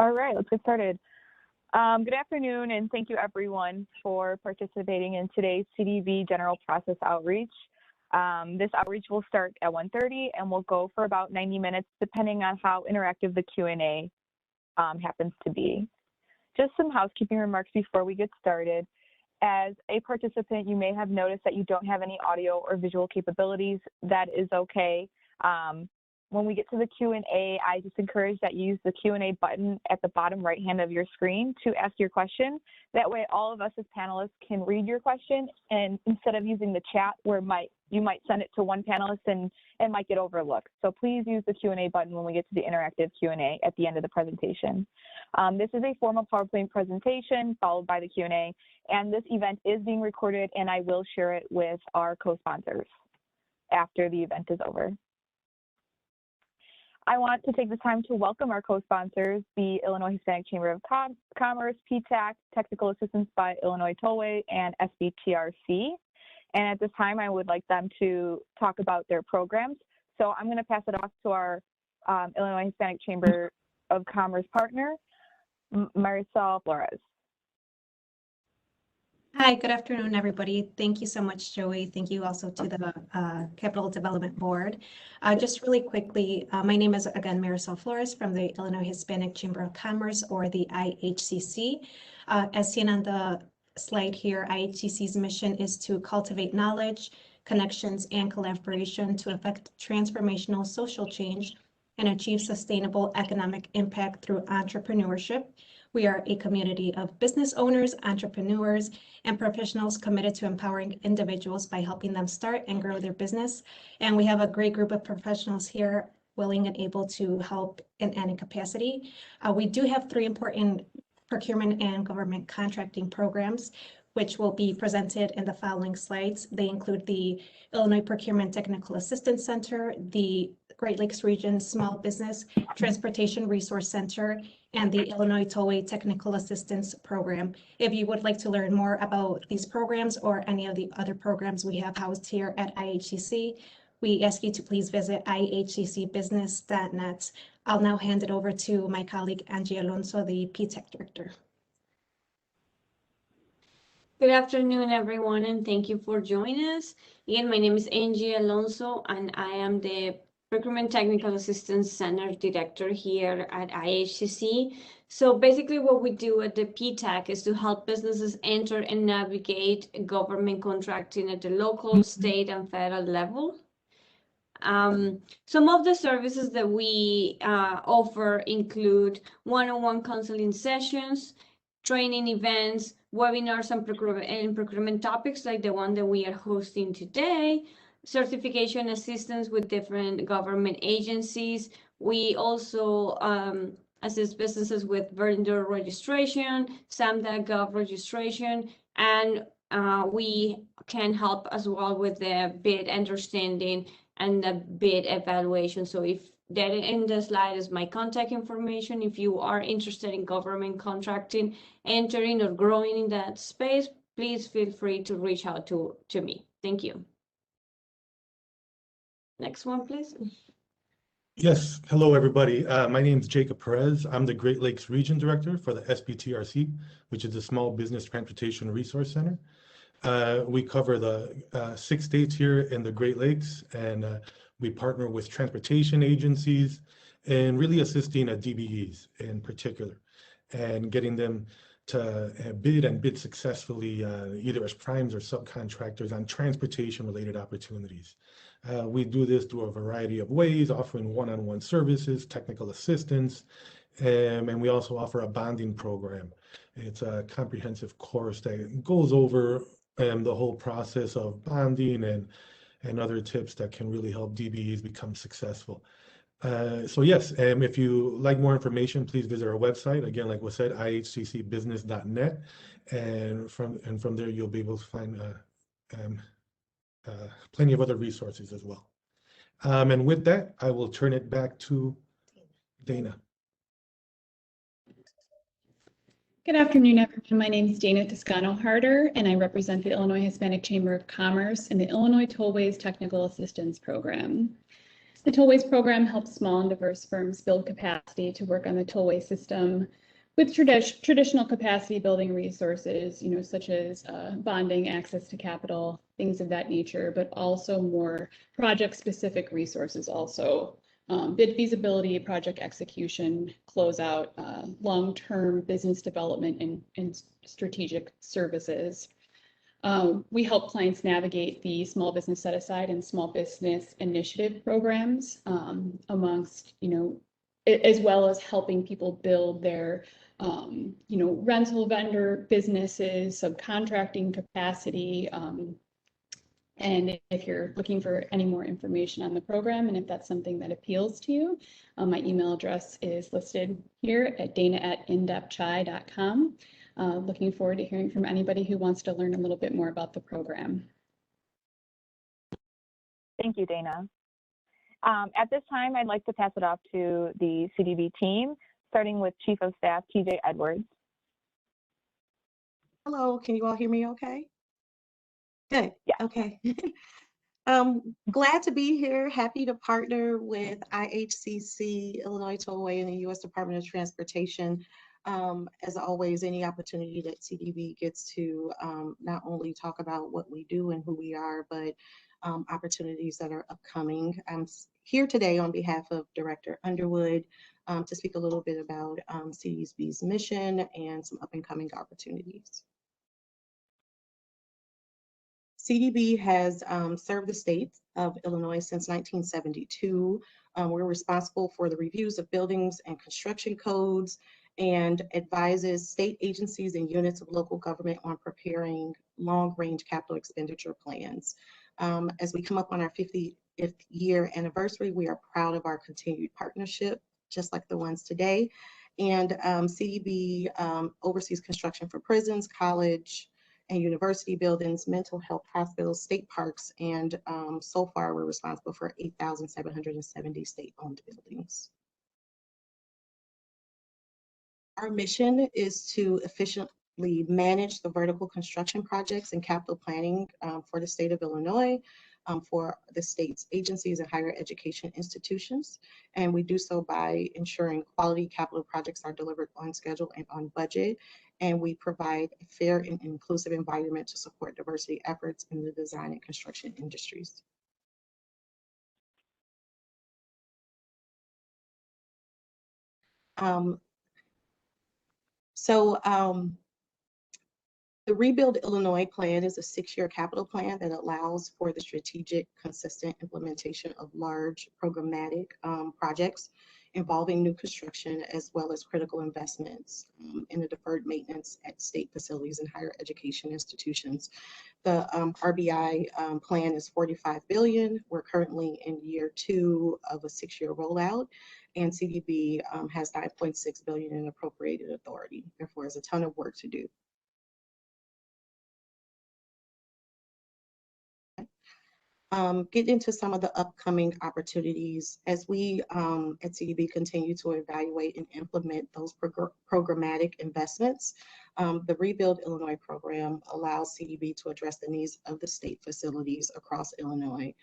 All right, let's get started. Good afternoon, and thank you everyone for participating in today's CDB General Process Outreach. This outreach will start at 1:30 and will go for about 90 minutes, depending on how interactive the Q&A happens to be. Just some housekeeping remarks before we get started. As a participant, you may have noticed that you don't have any audio or visual capabilities. That is okay. When we get to the Q&A, I just encourage that you use the Q&A button at the bottom right hand of your screen to ask your question. That way all of us as panelists can read your question, and instead of using the chat where you might send it to one panelist and it might get overlooked. So please use the Q&A button when we get to the interactive Q&A at the end of the presentation. This is a formal PowerPoint presentation followed by the Q&A, and this event is being recorded, and I will share it with our co-sponsors after the event is over. I want to take the time to welcome our co-sponsors, the Illinois Hispanic Chamber of Commerce, PTAC, Technical Assistance by Illinois Tollway, and SBTRC. And at this time, I would like them to talk about their programs. So I'm going to pass it off to our Illinois Hispanic Chamber of Commerce partner, Marisol Flores. Hi, good afternoon, everybody. Thank you so much, Joey. Thank you also to the Capital Development Board. Just really quickly, my name is, again, Marisol Flores from the Illinois Hispanic Chamber of Commerce, or the IHCC. As seen on the slide here, IHCC's mission is to cultivate knowledge, connections, and collaboration to effect transformational social change and achieve sustainable economic impact through entrepreneurship. We are a community of business owners, entrepreneurs, and professionals committed to empowering individuals by helping them start and grow their business. And we have a great group of professionals here willing and able to help in any capacity. We do have 3 important procurement and government contracting programs, which will be presented in the following slides. They include the Illinois Procurement Technical Assistance Center, the Great Lakes Region Small Business Transportation Resource Center, and the Illinois Tollway Technical Assistance Program. If you would like to learn more about these programs or any of the other programs we have housed here at IHCC, we ask you to please visit ihccbusiness.net. I'll now hand it over to my colleague, Angie Alonso, the PTAC Director. Good afternoon, everyone, and thank you for joining us. Again, my name is Angie Alonso, and I am the Procurement Technical Assistance Center Director here at IHCC. So basically what we do at the PTAC is to help businesses enter and navigate government contracting at the local, state, and federal level. Some of the services that we offer include one-on-one counseling sessions, training events, webinars and procurement topics like the one that we are hosting today, certification assistance with different government agencies. We also assist businesses with vendor registration, SAM.gov registration, and we can help as well with the bid understanding and the bid evaluation. So if that in the slide is my contact information, if you are interested in government contracting, entering or growing in that space, please feel free to reach out to me. Thank you. Next one, please. Yes, hello everybody. My name is Jacob Perez. I'm the Great Lakes Region Director for the SBTRC, which is the Small Business Transportation Resource Center. We cover the 6 states here in the Great Lakes, and we partner with transportation agencies and really assisting DBEs in particular, and getting them to bid successfully either as primes or subcontractors on transportation related opportunities. We do this through a variety of ways, offering one-on-one services, technical assistance, and we also offer a bonding program. It's a comprehensive course that goes over the whole process of bonding and other tips that can really help DBEs become successful. So yes, if you like more information, please visit our website. Again, like was said, ihccbusiness.net, and from there you'll be able to find plenty of other resources as well. And with that, I will turn it back to Dana. Good afternoon, everyone. My name is Dana Toscano-Harder, and I represent the Illinois Hispanic Chamber of Commerce and the Illinois Tollways Technical Assistance Program. The Tollways program helps small and diverse firms build capacity to work on the tollway system with traditional capacity building resources, such as bonding, access to capital, things of that nature, but also more project-specific resources also. Bid feasibility, project execution, closeout, long-term business development, and strategic services. We help clients navigate the small business set-aside and small business initiative programs amongst, as well as helping people build their, rental vendor businesses, subcontracting capacity. And if you're looking for any more information on the program, and if that's something that appeals to you, my email address is listed here at dana@indepchai.com. Looking forward to hearing from anybody who wants to learn a little bit more about the program. Thank you, Dana. At this time, I'd like to pass it off to the CDB team, starting with Chief of Staff, TJ Edwards. Hello, can you all hear me okay? Good, yeah. Okay. Glad to be here, happy to partner with IHCC, Illinois Tollway, and the U.S. Department of Transportation. As always, any opportunity that CDB gets to not only talk about what we do and who we are, but opportunities that are upcoming. I'm here today on behalf of Director Underwood to speak a little bit about CDB's mission and some up and coming opportunities. CDB has served the state of Illinois since 1972. We're responsible for the reviews of buildings and construction codes and advises state agencies and units of local government on preparing long-range capital expenditure plans. As we come up on our 50th year anniversary, we are proud of our continued partnership, just like the ones today. And CDB oversees construction for prisons, college, and university buildings, mental health hospitals, state parks, and so far we're responsible for 8,770 state-owned buildings. Our mission is to efficiently manage the vertical construction projects and capital planning for the state of Illinois, for the state's agencies and higher education institutions. And we do so by ensuring quality capital projects are delivered on schedule and on budget. And we provide a fair and inclusive environment to support diversity efforts in the design and construction industries. The Rebuild Illinois plan is a 6-year capital plan that allows for the strategic, consistent implementation of large programmatic projects involving new construction as well as critical investments in the deferred maintenance at state facilities and higher education institutions. The RBI plan is $45 billion. We're currently in year 2 of a 6-year rollout, and CDB has $9.6 billion in appropriated authority. Therefore, there's a ton of work to do. Get into some of the upcoming opportunities as we at CDB continue to evaluate and implement those programmatic investments. The Rebuild Illinois program allows CDB to address the needs of the state facilities across Illinois,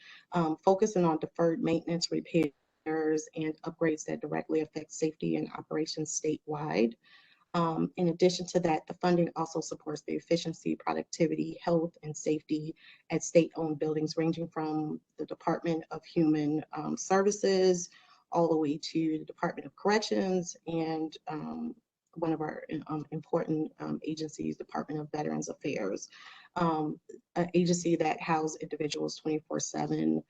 focusing on deferred maintenance, repairs, and upgrades that directly affect safety and operations statewide. In addition to that, the funding also supports the efficiency, productivity, health, and safety at state-owned buildings, ranging from the Department of Human Services all the way to the Department of Corrections and one of our important agencies, Department of Veterans Affairs, an agency that houses individuals 24/7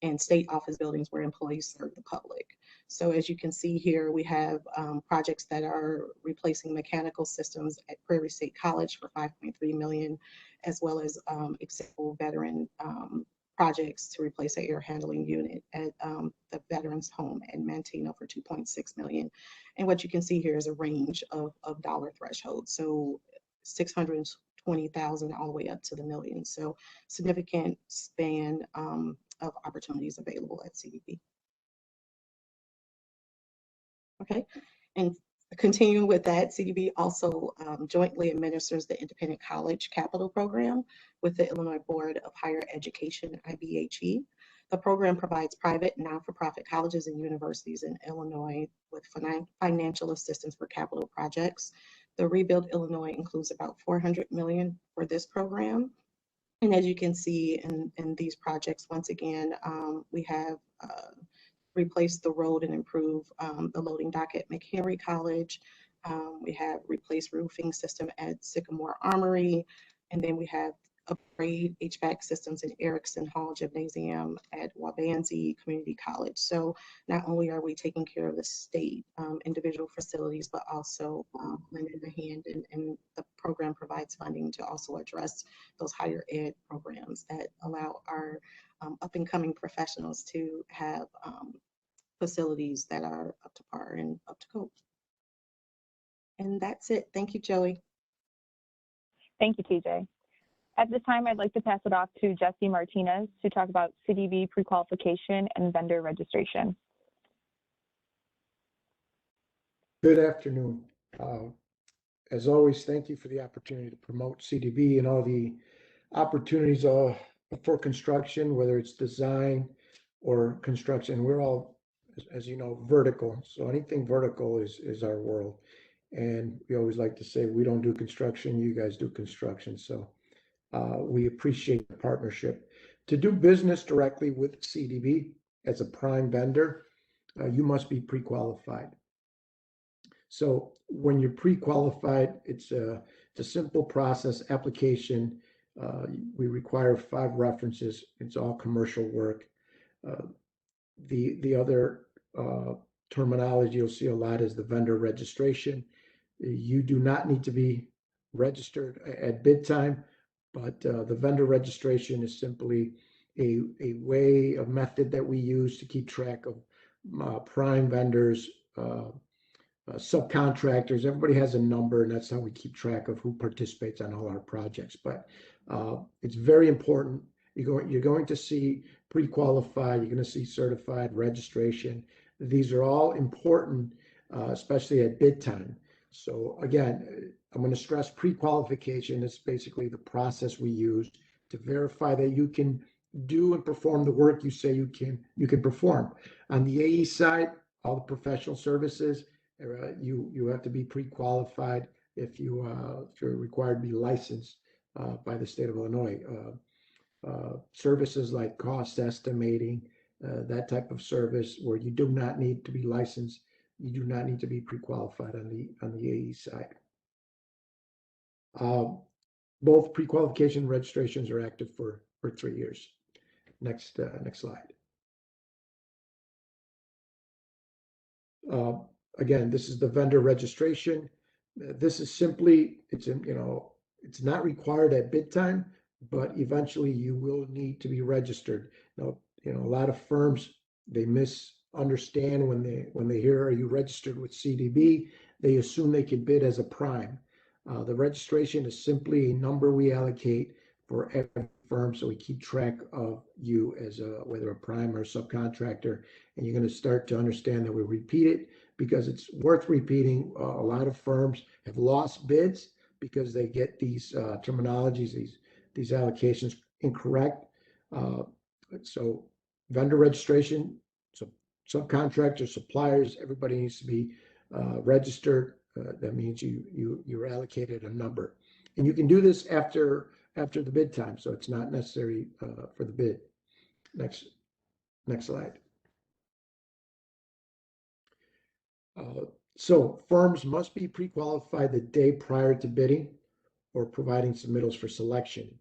and state office buildings where employees serve the public. So as you can see here, we have projects that are replacing mechanical systems at Prairie State College for $5.3 million, as well as accessible veteran projects to replace an air handling unit at the Veterans Home in Manteno for $2.6 million. And what you can see here is a range of dollar thresholds. So $620,000 all the way up to the million. So significant span of opportunities available at CDB. Okay, and continuing with that, CDB also jointly administers the Independent College Capital Program with the Illinois Board of Higher Education, IBHE. The program provides private and non-for-profit colleges and universities in Illinois with financial assistance for capital projects. The Rebuild Illinois includes about $400 million for this program. And as you can see in these projects, once again, we have replaced the road and improved the loading dock at McHenry College. We have replaced roofing system at Sycamore Armory. And then we have upgrade HVAC systems in Erickson Hall Gymnasium at Wabansie Community College. So not only are we taking care of the state individual facilities, but also lending a hand, and the program provides funding to also address those higher ed programs that allow our up and coming professionals to have facilities that are up to par and up to code. And that's it. Thank you, Joey. Thank you, TJ. At this time, I'd like to pass it off to Jesse Martinez to talk about CDB prequalification and vendor registration. Good afternoon. As always, thank you for the opportunity to promote CDB and all the opportunities for construction, whether it's design or construction. We're all, as you know, vertical. So anything vertical is our world. And we always like to say, we don't do construction, you guys do construction. So we appreciate the partnership. To do business directly with CDB as a prime vendor, you must be pre-qualified. So when you're pre-qualified, it's a simple process application. We require 5 references. It's all commercial work. The other terminology you'll see a lot is the vendor registration. You do not need to be registered at bid time, but the vendor registration is simply a way, a method that we use to keep track of prime vendors, subcontractors. Everybody has a number, and that's how we keep track of who participates on all our projects. But it's very important. You're going to see pre-qualified, you're going to see certified, registration. These are all important, especially at bid time. So again, I'm going to stress pre-qualification. It's basically the process we use to verify that you can do and perform the work you say you can perform. On the AE side, all the professional services, you have to be pre-qualified if you're required to be licensed by the state of Illinois. Services like cost estimating, that type of service where you do not need to be licensed, you do not need to be pre-qualified on the AE side. Both pre-qualification registrations are active for 3 years. Next slide. Again, this is the vendor registration. This is simply, it's not required at bid time, but eventually you will need to be registered. Now, a lot of firms, they misunderstand when they hear, are you registered with CDB? They assume they can bid as a prime. The registration is simply a number we allocate for every firm, so we keep track of you as whether a prime or a subcontractor, and you're going to start to understand that we repeat it because it's worth repeating. A lot of firms have lost bids because they get these terminologies, these allocations incorrect. So vendor registration, so subcontractors, suppliers, everybody needs to be registered. That means you're allocated a number, and you can do this after the bid time, so it's not necessary for the bid. Next slide. So firms must be pre-qualified the day prior to bidding or providing submittals for selection.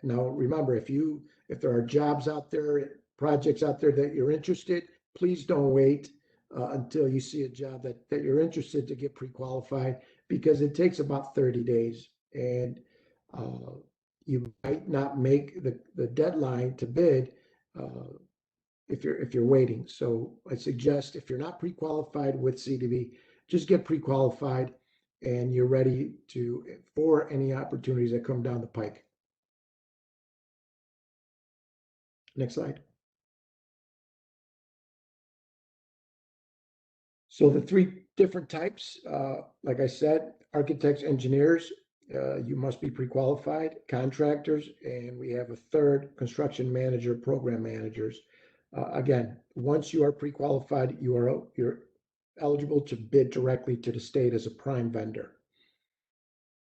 Now remember, if there are jobs out there, projects out there that you're interested, please don't wait until you see a job that you're interested to get pre-qualified, because it takes about 30 days, and you might not make the deadline to bid if you're waiting. So I suggest, if you're not pre-qualified with CDB, just get pre-qualified and you're ready for any opportunities that come down the pike. Next slide. So the 3 different types, like I said, architects, engineers, you must be pre-qualified, contractors, and we have a third, construction manager, program managers. Again, once you are pre-qualified, you're eligible to bid directly to the state as a prime vendor.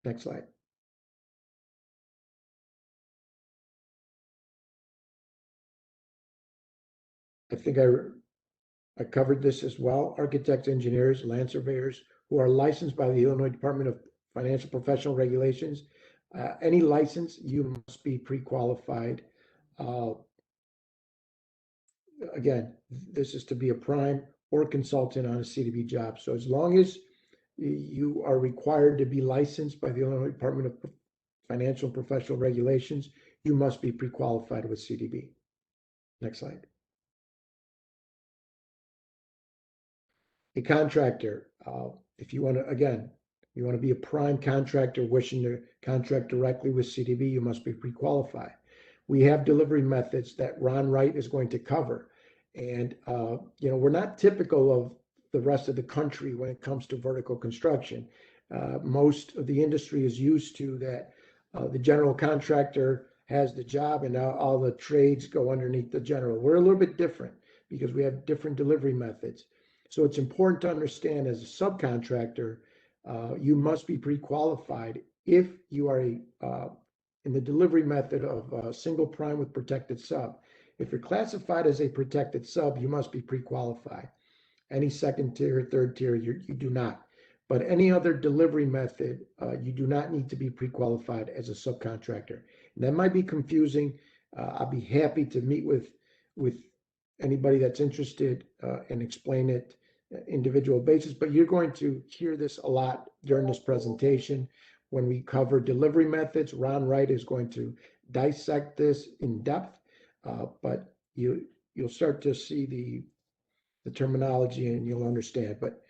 Next slide. I think I covered this as well. Architects, engineers, land surveyors who are licensed by the Illinois Department of Financial Professional Regulations. Any license, you must be pre-qualified. Again, this is to be a prime or consultant on a CDB job. So as long as you are required to be licensed by the Illinois Department of Financial and Professional Regulations, you must be pre-qualified with CDB. Next slide. A contractor, if you want to, again, you want to be a prime contractor wishing to contract directly with CDB, you must be pre-qualified. We have delivery methods that Ron Wright is going to cover. And, we're not typical of the rest of the country when it comes to vertical construction. Most of the industry is used to that the general contractor has the job and now all the trades go underneath the general. We're a little bit different because we have different delivery methods. So it's important to understand as a subcontractor, you must be pre-qualified if you are in the delivery method of a single prime with protected sub. If you're classified as a protected sub, you must be pre-qualified. Any second tier, third tier, you do not. But any other delivery method, you do not need to be pre-qualified as a subcontractor. And that might be confusing. I'll be happy to meet with anybody that's interested and explain it individual basis, but you're going to hear this a lot during this presentation. When we cover delivery methods, Ron Wright is going to dissect this in depth, but you'll start to see the terminology and you'll understand. But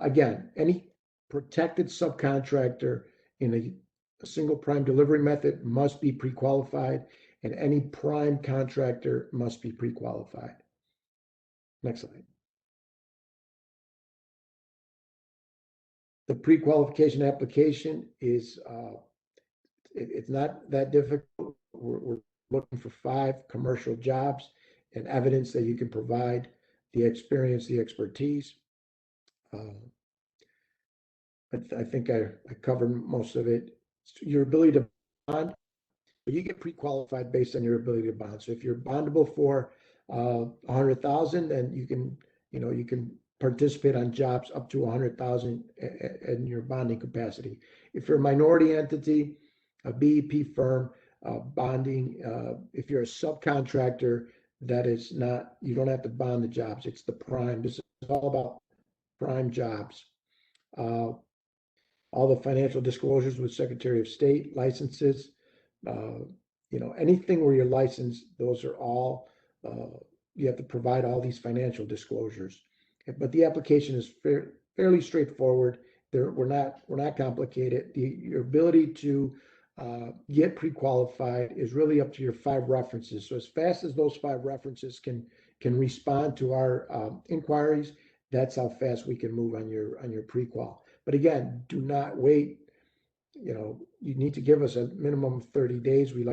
again, any protected subcontractor in a single prime delivery method must be pre-qualified, and any prime contractor must be pre-qualified. Next slide. The pre-qualification application is, it's not that difficult. We're looking for 5 commercial jobs and evidence that you can provide the experience, the expertise. I think I covered most of it. Your ability to bond, you get pre-qualified based on your ability to bond. So if you're bondable for 100,000, then you can participate on jobs up to 100,000 in your bonding capacity. If you're a minority entity, a BEP firm, bonding, if you're a subcontractor, that is not, you don't have to bond the jobs. It's the prime. This is all about prime jobs. All the financial disclosures with Secretary of State, licenses, anything where you're licensed, those are all, you have to provide all these financial disclosures. But the application is fairly straightforward. We're not complicated. Your ability to get pre-qualified is really up to your 5 references. So as fast as those 5 references can respond to our inquiries, that's how fast we can move on your pre-qual. But again, do not wait. You need to give us a minimum of 30 days. We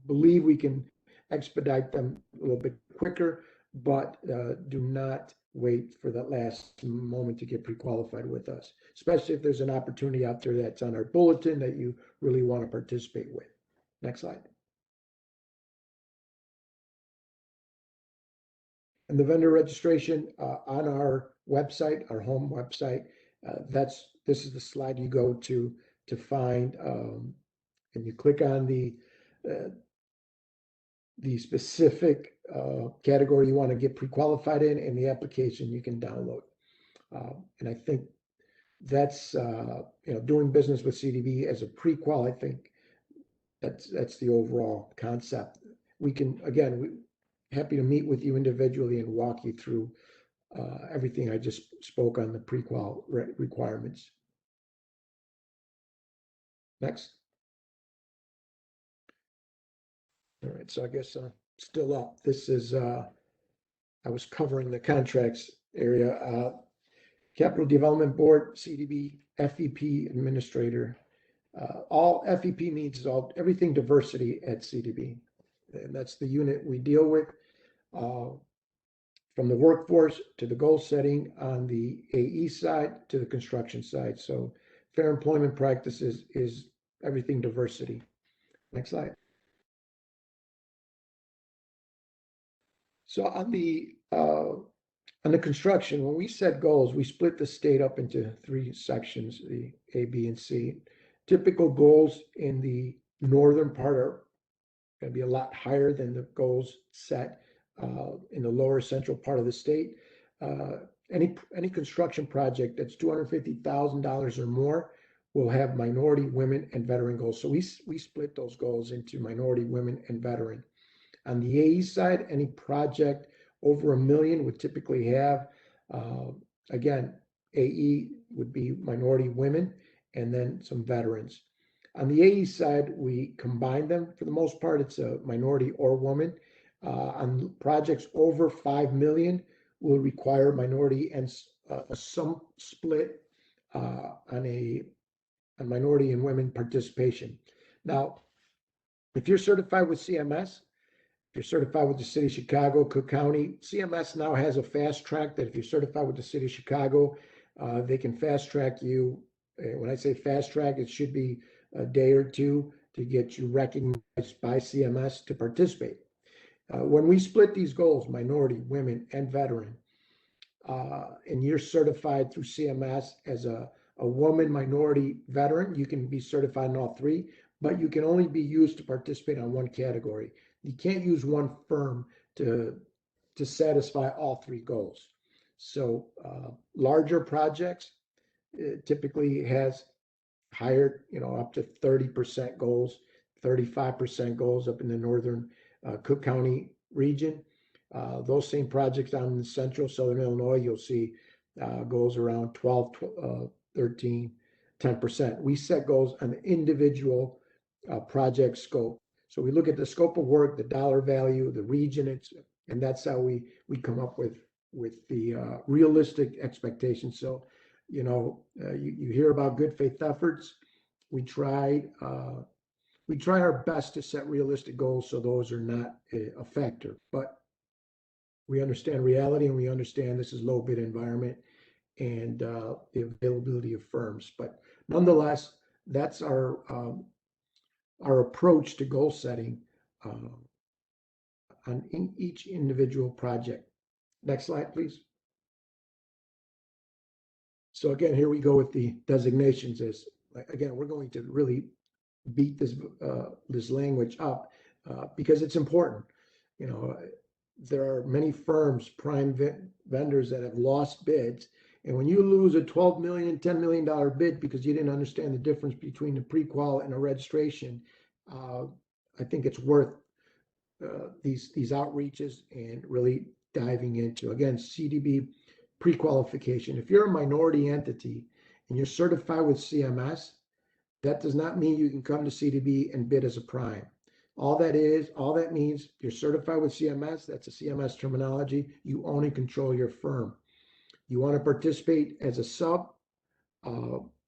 believe we can expedite them a little bit quicker, but do not wait for that last moment to get pre-qualified with us, especially if there's an opportunity out there that's on our bulletin that you really want to participate with. Next slide. And the vendor registration on our website, our home website, this is the slide you go to find, and you click on the specific category you want to get pre-qualified in, and the application you can download. And I think that's, doing business with CDB as a pre-qual, I think that's the overall concept. We're happy to meet with you individually and walk you through everything I just spoke on the pre-qual requirements. Next. All right, so I guess still up. This is, I was covering the contracts area. Capital Development Board, CDB, FEP Administrator. All FEP means is everything diversity at CDB. And that's the unit we deal with, from the workforce to the goal setting on the AE side to the construction side. So fair employment practices is everything diversity. Next slide. So on the construction, when we set goals, we split the state up into 3 sections, the A, B, and C. Typical goals in the northern part are going to be a lot higher than the goals set in the lower central part of the state. Any construction project that's $250,000 or more will have minority, women, and veteran goals. So we split those goals into minority, women, and veteran. On the AE side, any project over $1 million would typically have, again, AE would be minority, women, and then some veterans. On the AE side, we combine them. For the most part, it's a minority or woman. On projects over $5 million, will require minority and some split on minority and women participation. Now, if you're certified with CMS, if you're certified with the City of Chicago, Cook County, CMS now has a fast track that if you're certified with the City of Chicago, they can fast track you. When I say fast track, it should be a day or two to get you recognized by CMS to participate. When we split these goals, minority, women, and veteran, and you're certified through CMS as a woman, minority, veteran, you can be certified in all 3, but you can only be used to participate on 1 category. You can't use one firm to satisfy all 3 goals. So larger projects typically has higher, up to 30% goals, 35% goals up in the northern Cook County region. Those same projects down in the central, southern Illinois, you'll see goals around 12, 13, 10%. We set goals on the individual project scope. So we look at the scope of work, the dollar value, the region, and that's how we come up with the realistic expectations. So, you hear about good faith efforts. We try our best to set realistic goals so those are not a factor. But we understand reality, and we understand this is low bid environment and the availability of firms. But nonetheless, that's our approach to goal setting on each individual project. Next slide, please. So again, here we go with the designations. Again, we're going to really beat this language up because it's important. There are many firms, prime vendors that have lost bids. And when you lose a $12 million, $10 million bid because you didn't understand the difference between a pre-qual and a registration, I think it's worth these outreaches and really diving into, again, CDB pre-qualification. If you're a minority entity and you're certified with CMS, that does not mean you can come to CDB and bid as a prime. All that means you're certified with CMS, that's a CMS terminology, you own and control your firm. You want to participate as a sub,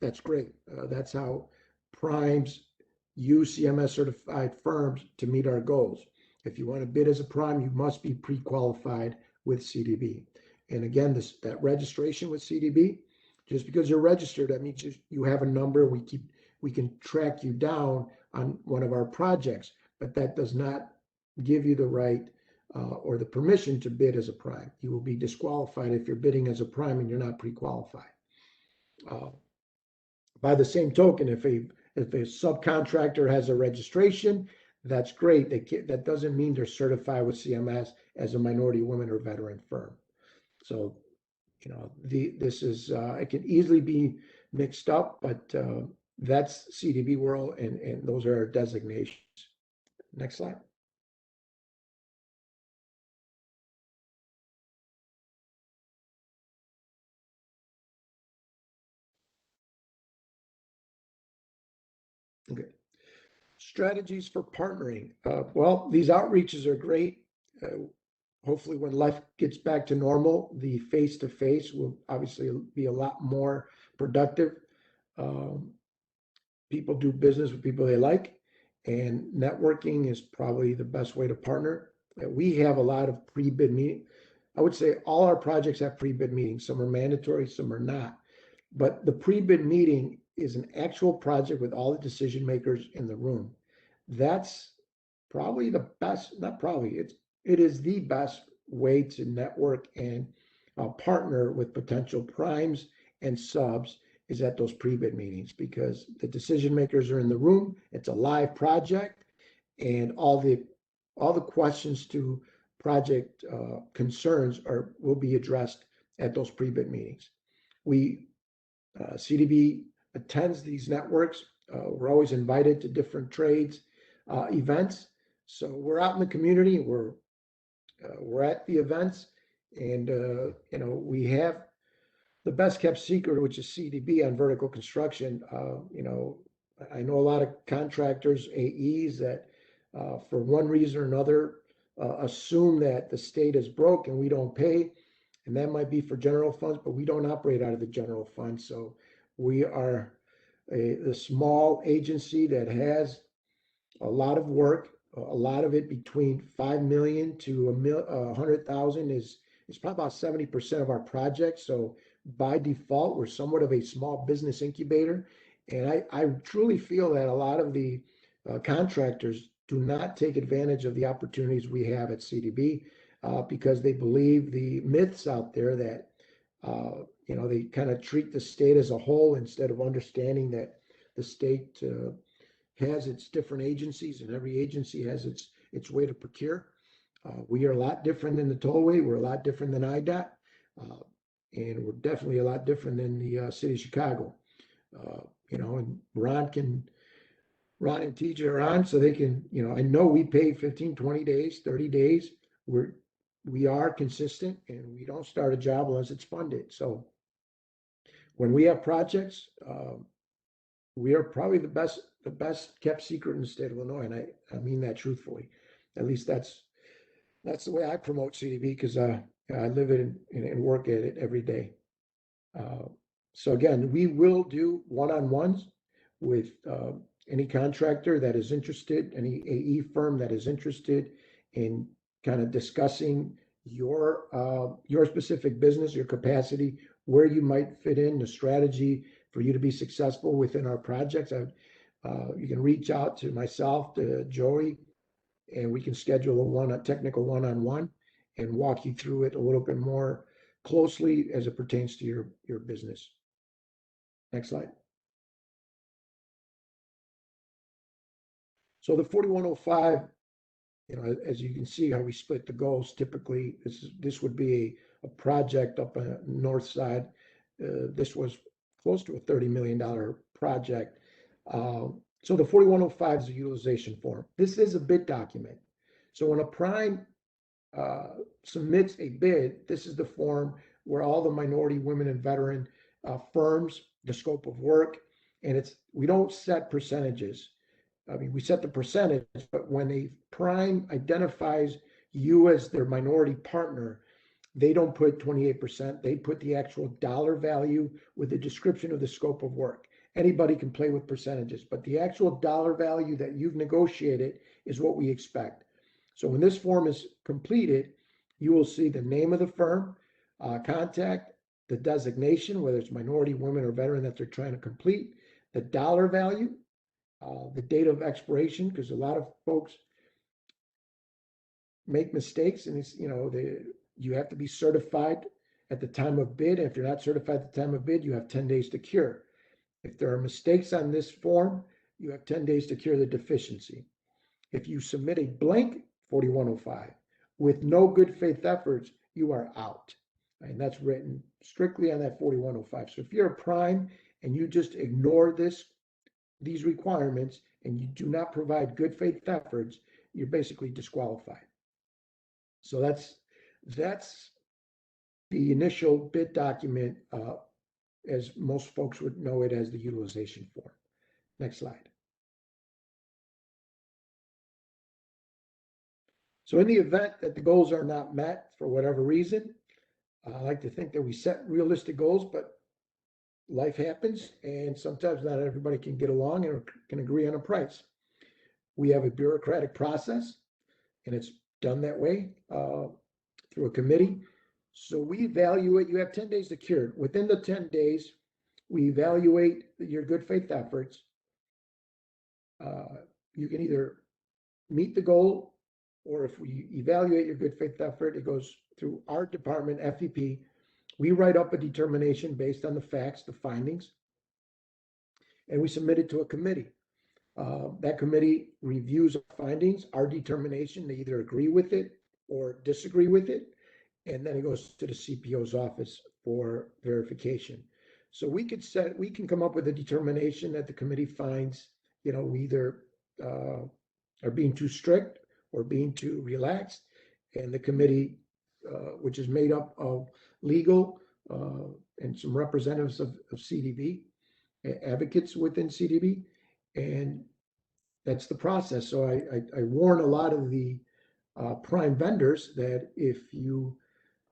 that's great. That's how primes use CMS certified firms to meet our goals. If you want to bid as a prime, you must be pre-qualified with CDB. And again, that registration with CDB, just because you're registered, that means you have a number. We can track you down on one of our projects, but that does not give you the right or the permission to bid as a prime. You will be disqualified if you're bidding as a prime and you're not pre-qualified. By the same token, if a subcontractor has a registration, that's great. That doesn't mean they're certified with CMS as a minority, woman, or veteran firm. So, this is, it can easily be mixed up, but that's CDB world, and those are our designations. Next slide. Okay. Strategies for partnering. Well, these outreaches are great. hopefully when life gets back to normal, the face-to-face will obviously be a lot more productive. People do business with people they like, and networking is probably the best way to partner. We have a lot of pre-bid meetings. I would say all our projects have pre-bid meetings. Some are mandatory, some are not. But the pre-bid meeting is an actual project with all the decision makers in the room. That's probably the best, not probably, it is the best way to network and partner with potential primes and subs is at those pre-bid meetings, because the decision makers are in the room. It's a live project, and all the questions to project concerns will be addressed at those pre-bid meetings. CDB attends these networks. We're always invited to different trades events. So we're out in the community. We're at the events, and we have the best kept secret, which is CDB on vertical construction. I know a lot of contractors, AEs, that for one reason or another assume that the state is broke and we don't pay. And that might be for general funds, but we don't operate out of the general fund. So we are a small agency that has a lot of work. A lot of it between 5 million to 100,000 is probably about 70% of our projects. So by default, we're somewhat of a small business incubator. And I truly feel that a lot of the contractors do not take advantage of the opportunities we have at CDB because they believe the myths out there that, they kind of treat the state as a whole instead of understanding that the state has its different agencies, and every agency has its way to procure. We are a lot different than the Tollway. We're a lot different than IDOT. And we're definitely a lot different than the city of Chicago. And Ron and TJ are on, so they can, I know we pay 15, 20 days, 30 days. We are consistent, and we don't start a job unless it's funded. So when we have projects, we are probably the best kept secret in the state of Illinois, and I mean that truthfully. At least that's the way I promote CDB, because I live it and work at it every day. So again, we will do one-on-ones with any contractor that is interested, any AE firm that is interested in kind of discussing your specific business, your capacity, where you might fit in, the strategy for you to be successful within our projects. You can reach out to myself, to Joey, and we can schedule a technical one-on-one and walk you through it a little bit more closely as it pertains to your business. Next slide. So the 4105, as you can see how we split the goals, typically this would be a project up on the north side. This was close to a $30 million project. So the 4105 is a utilization form. This is a bid document. So when a prime submits a bid, this is the form where all the minority, women, and veteran firms, the scope of work, and we don't set percentages. I mean, we set the percentage, but when a prime identifies you as their minority partner, they don't put 28%. They put the actual dollar value with the description of the scope of work. Anybody can play with percentages, but the actual dollar value that you've negotiated is what we expect. So when this form is completed, you will see the name of the firm, contact, the designation, whether it's minority, women, or veteran that they're trying to complete, the dollar value, the date of expiration, because a lot of folks make mistakes, and it's, you have to be certified at the time of bid. And if you're not certified at the time of bid, you have 10 days to cure. If there are mistakes on this form, you have 10 days to cure the deficiency. If you submit a blank 4105 with no good faith efforts, you are out. And that's written strictly on that 4105. So if you're a prime and you just ignore these requirements and you do not provide good faith efforts, you're basically disqualified. So that's the initial bid document, as most folks would know it as the utilization form. Next slide. So in the event that the goals are not met for whatever reason, I like to think that we set realistic goals, but life happens, and sometimes not everybody can get along and can agree on a price. We have a bureaucratic process, and it's done that way through a committee. So we evaluate, you have 10 days to cure it. Within the 10 days, we evaluate your good faith efforts. You can either meet the goal, or if we evaluate your good faith effort, it goes through our department, FEP. We write up a determination based on the facts, the findings, and we submit it to a committee. That committee reviews our findings, our determination. They either agree with it or disagree with it, and then it goes to the CPO's office for verification. So we can come up with a determination that the committee finds, we either are being too strict or being too relaxed, and the committee, which is made up of legal and some representatives of CDB, advocates within CDB, and that's the process. So I warn a lot of the prime vendors that if you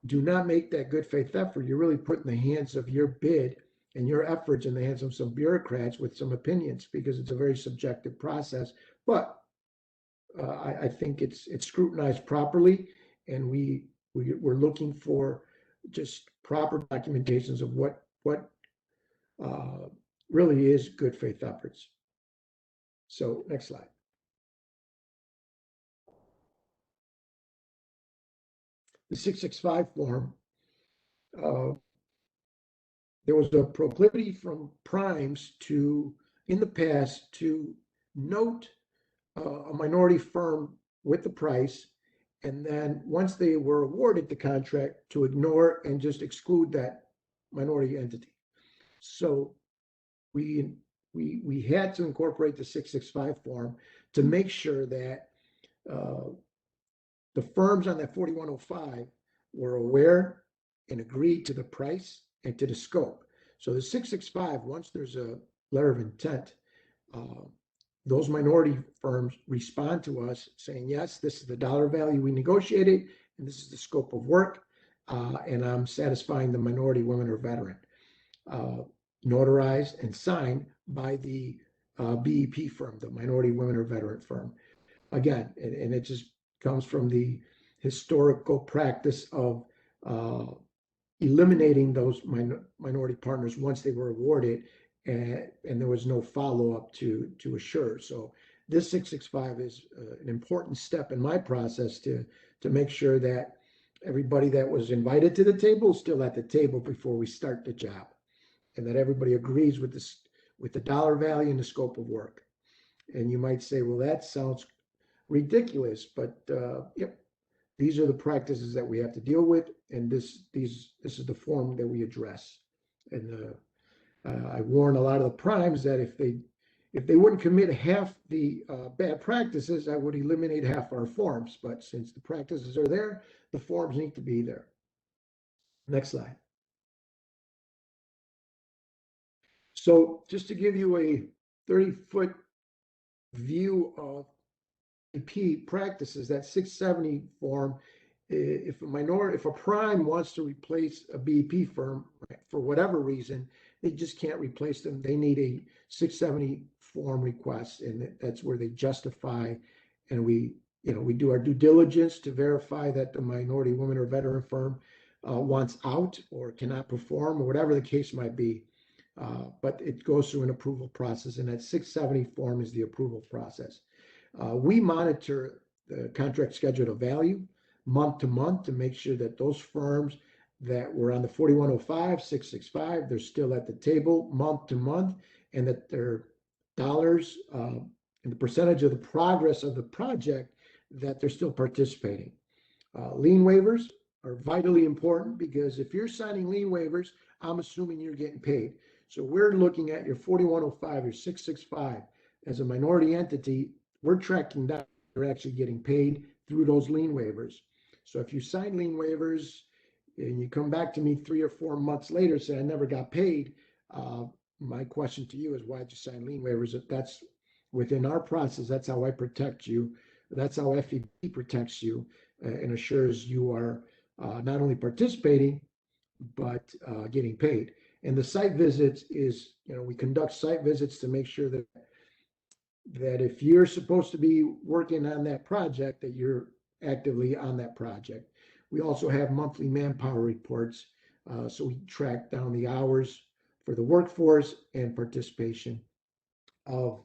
do not make that good faith effort, you're really putting the hands of your bid and your efforts in the hands of some bureaucrats with some opinions, because it's a very subjective process. But I think it's scrutinized properly, and we're looking for just proper documentations of what really is good faith efforts. So next slide. The 665 form, there was a proclivity from primes in the past to note a minority firm with the price, and then once they were awarded the contract, to ignore and just exclude that minority entity. So we had to incorporate the 665 form to make sure that the firms on that 4105 were aware and agreed to the price and to the scope. So the 665, once there's a letter of intent, those minority firms respond to us saying, yes, this is the dollar value we negotiated, and this is the scope of work, and I'm satisfying the minority, women, or veteran. Notarized and signed by the BEP firm, the minority, women, or veteran firm. Again, and it just comes from the historical practice of eliminating those minority partners once they were awarded, and there was no follow-up to assure. So this 665 is an important step in my process to make sure that everybody that was invited to the table is still at the table before we start the job, and that everybody agrees with the dollar value and the scope of work. And you might say, well, that sounds ridiculous, but yep, these are the practices that we have to deal with, and this is the form that we address. And I warn a lot of the primes that if they wouldn't commit half the bad practices, I would eliminate half our forms. But since the practices are there, the forms need to be there. Next slide. So just to give you a 30-foot view of BP practices, that 670 form, if a prime wants to replace a BP firm for whatever reason, they just can't replace them. They need a 670 form request, and that's where they justify, and we do our due diligence to verify that the minority, woman, or veteran firm wants out or cannot perform, or whatever the case might be. But it goes through an approval process, and that 670 form is the approval process. We monitor the contract schedule of value month to month to make sure that those firms that were on the 4105, 665, they're still at the table month to month, and that their dollars and the percentage of the progress of the project, that they're still participating. Lien waivers are vitally important, because if you're signing lien waivers, I'm assuming you're getting paid. So we're looking at your 4105, your 665 as a minority entity. We're tracking down, you're actually getting paid through those lien waivers. So if you sign lien waivers and you come back to me 3 or 4 months later, say I never got paid, my question to you is, why'd you sign lien waivers? If that's within our process, that's how I protect you That's how FEP protects you and assures you are not only participating, but getting paid. And the site visits is, we conduct site visits to make sure that if you're supposed to be working on that project, that you're actively on that project. We also have monthly manpower reports, so we track down the hours for the workforce and participation of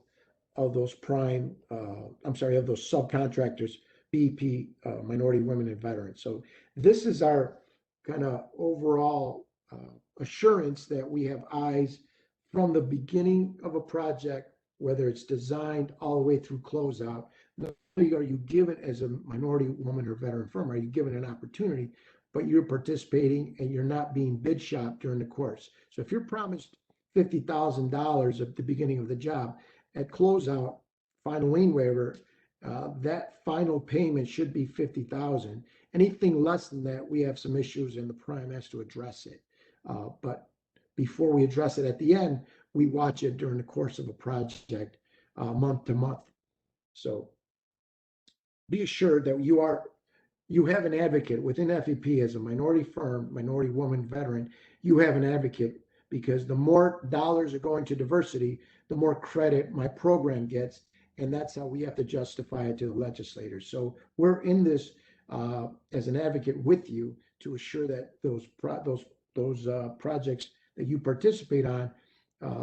those of those subcontractors, BEP, minority women and veterans. So this is our kind of overall assurance that we have eyes from the beginning of a project, whether it's designed all the way through closeout. Not only are you given, as a minority woman or veteran firm, are you given an opportunity, but you're participating and you're not being bid shopped during the course. So if you're promised $50,000 at the beginning of the job, at closeout, final lien waiver, that final payment should be $50,000. Anything less than that, we have some issues and the prime has to address it. But before we address it at the end, we watch it during the course of a project, month to month. So be assured that you have an advocate within FEP as a minority firm, minority woman, veteran. You have an advocate, because the more dollars are going to diversity, the more credit my program gets, and that's how we have to justify it to the legislators. So we're in this as an advocate with you to assure that those projects that you participate on,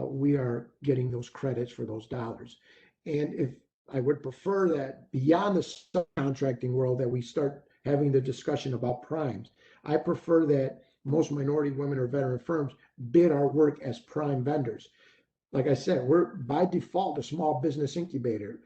we are getting those credits for those dollars. And if I would prefer that beyond the subcontracting world, that we start having the discussion about primes. I prefer that most minority women or veteran firms bid our work as prime vendors. Like I said, we're by default a small business incubator.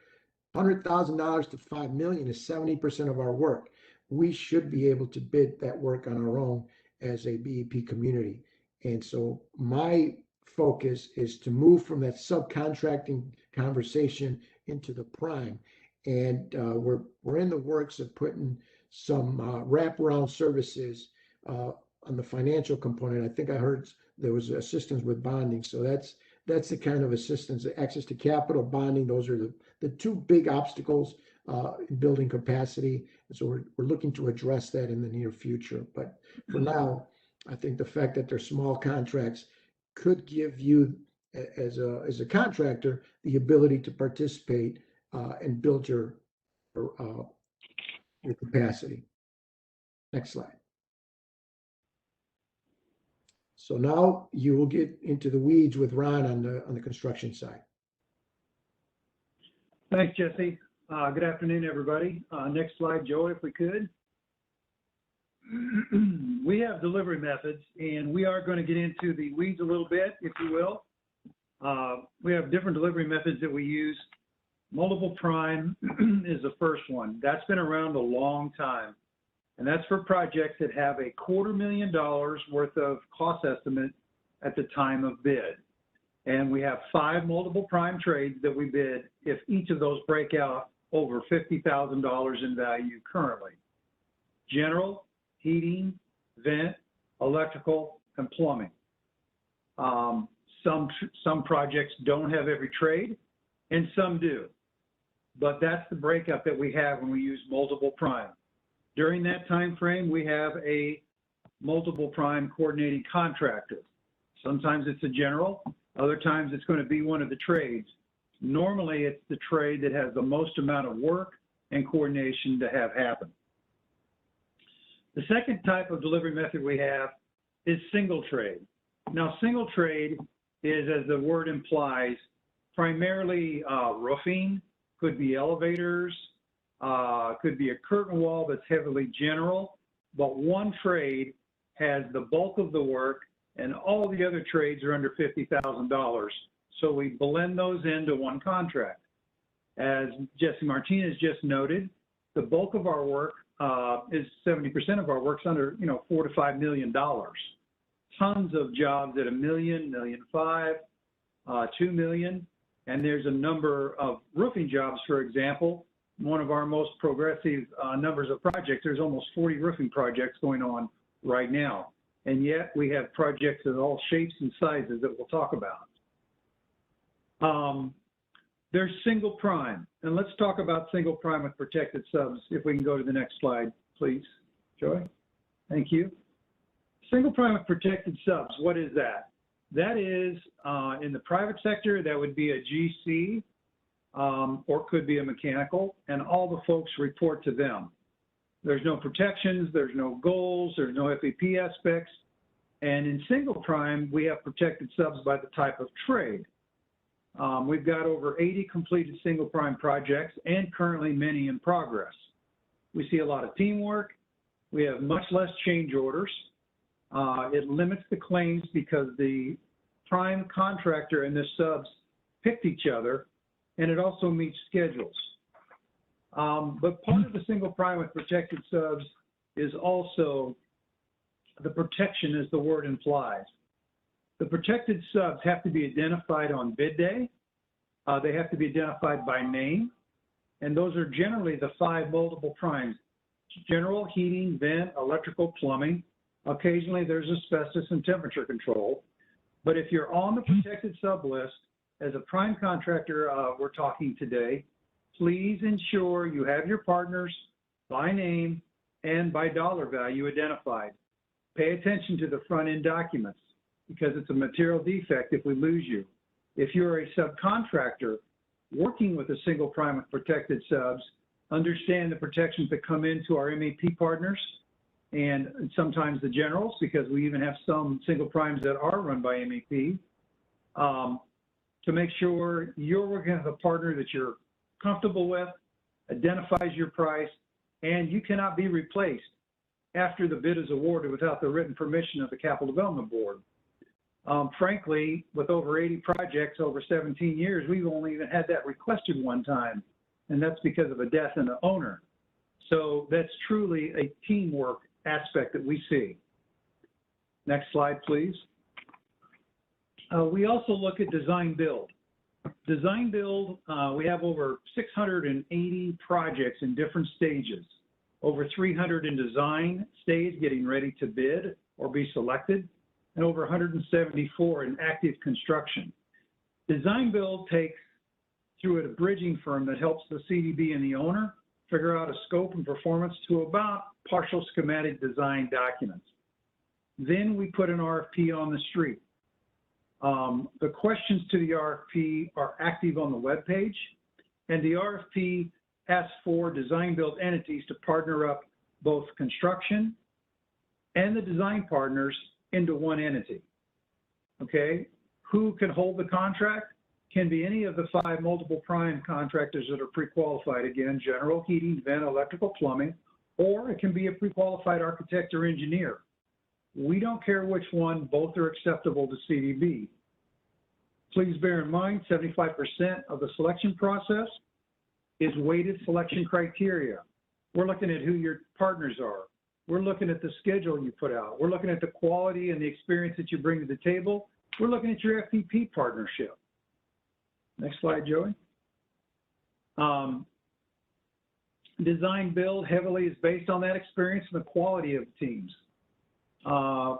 $100,000 to $5 million is 70% of our work. We should be able to bid that work on our own as a BEP community. And so my focus is to move from that subcontracting conversation into the prime. And we're in the works of putting some wraparound services on the financial component. I think I heard there was assistance with bonding. So that's the kind of assistance, access to capital, bonding. Those are the two big obstacles in building capacity. And so we're looking to address that in the near future. But for now, I think the fact that they're small contracts could give you, as a contractor, the ability to participate and build your capacity. Next slide. So now you will get into the weeds with Ron on the construction side. Thanks, Jesse. Good afternoon, everybody. Next slide, Joe, if we could. We have delivery methods, and we are going to get into the weeds a little bit, if you will. We have different delivery methods that we use. Multiple prime is the first one. That's been around a long time. And that's for projects that have $250,000 worth of cost estimate at the time of bid. And we have 5 multiple prime trades that we bid if each of those break out over $50,000 in value currently. General, heating, vent, electrical, and plumbing. Some projects don't have every trade, and some do. But that's the breakup that we have when we use multiple prime. During that time frame, we have a multiple prime coordinating contractor. Sometimes it's a general, other times it's going to be one of the trades. Normally, it's the trade that has the most amount of work and coordination to have happen. The second type of delivery method we have is single trade. Now, single trade is, as the word implies, primarily roofing, could be elevators, could be a curtain wall that's heavily general, but one trade has the bulk of the work and all the other trades are under $50,000. So we blend those into one contract. As Jesse Martinez just noted, the bulk of our work is 70% of our work's under, $4 to $5 million. Tons of jobs at $1 million, $1.5 million, $2 million. And there's a number of roofing jobs, for example. One of our most progressive numbers of projects, there's almost 40 roofing projects going on right now. And yet we have projects of all shapes and sizes that we'll talk about. There's single prime, and let's talk about single prime with protected subs. If we can go to the next slide, please, Joy. Thank you. Single prime with protected subs, what is that? That is, in the private sector, that would be a GC, or could be a mechanical, and all the folks report to them. There's no protections, there's no goals, there's no FAP aspects, and in single prime, we have protected subs by the type of trade. We've got over 80 completed single prime projects and currently many in progress. We see a lot of teamwork. We have much less change orders. It limits the claims because the prime contractor and the subs picked each other, and it also meets schedules. But part of the single prime with protected subs is also the protection, as the word implies. The protected subs have to be identified on bid day. They have to be identified by name, and those are generally the 5 multiple primes: general, heating, vent, electrical, plumbing. Occasionally there's asbestos and temperature control. But if you're on the protected sub list, as a prime contractor we're talking today, please ensure you have your partners by name and by dollar value identified. Pay attention to the front end documents because it's a material defect if we lose you. If you're a subcontractor working with a single prime with protected subs, understand the protections that come into our MAP partners and sometimes the generals, because we even have some single primes that are run by MAP, to make sure you're working with a partner that you're comfortable with, identifies your price, and you cannot be replaced after the bid is awarded without the written permission of the Capital Development Board. Frankly, with over 80 projects over 17 years, we've only even had that requested one time, and that's because of a death in the owner. So that's truly a teamwork aspect that we see. Next slide, please. We also look at design build. Design build, we have over 680 projects in different stages, over 300 in design stage getting ready to bid or be selected, and over 174 in active construction. Design build takes through a bridging firm that helps the CDB and the owner figure out a scope and performance to about partial schematic design documents. Then we put an RFP on the street. The questions to the RFP are active on the webpage, and the RFP asks for design build entities to partner up both construction and the design partners into one entity. Okay, who can hold the contract? Can be any of the 5 multiple prime contractors that are pre-qualified, again, general, heating, vent, electrical, plumbing, or it can be a pre-qualified architect or engineer. We don't care which one, both are acceptable to CDB. Please bear in mind, 75% of the selection process is weighted selection criteria. We're looking at who your partners are. We're looking at the schedule you put out. We're looking at the quality and the experience that you bring to the table. We're looking at your FPP partnership. Next slide, Joey. Design build heavily is based on that experience and the quality of the teams.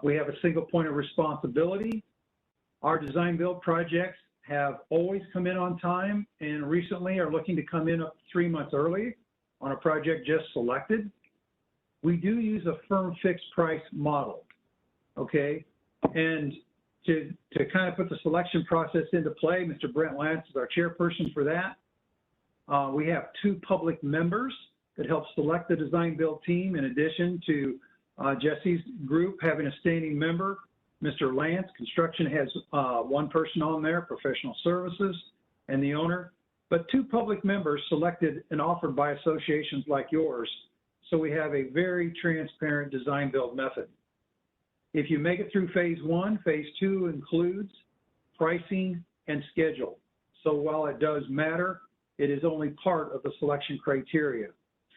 We have a single point of responsibility. Our design build projects have always come in on time and recently are looking to come in up 3 months early on a project just selected. We do use a firm fixed price model, okay? And to kind of put the selection process into play, Mr. Brent Lance is our chairperson for that. We have 2 public members that help select the design build team, in addition to Jesse's group having a standing member. Mr. Lance, construction has 1 person on there, professional services, and the owner, but 2 public members selected and offered by associations like yours. So we have a very transparent design build method. If you make it through phase 1, phase 2 includes pricing and schedule. So while it does matter, it is only part of the selection criteria.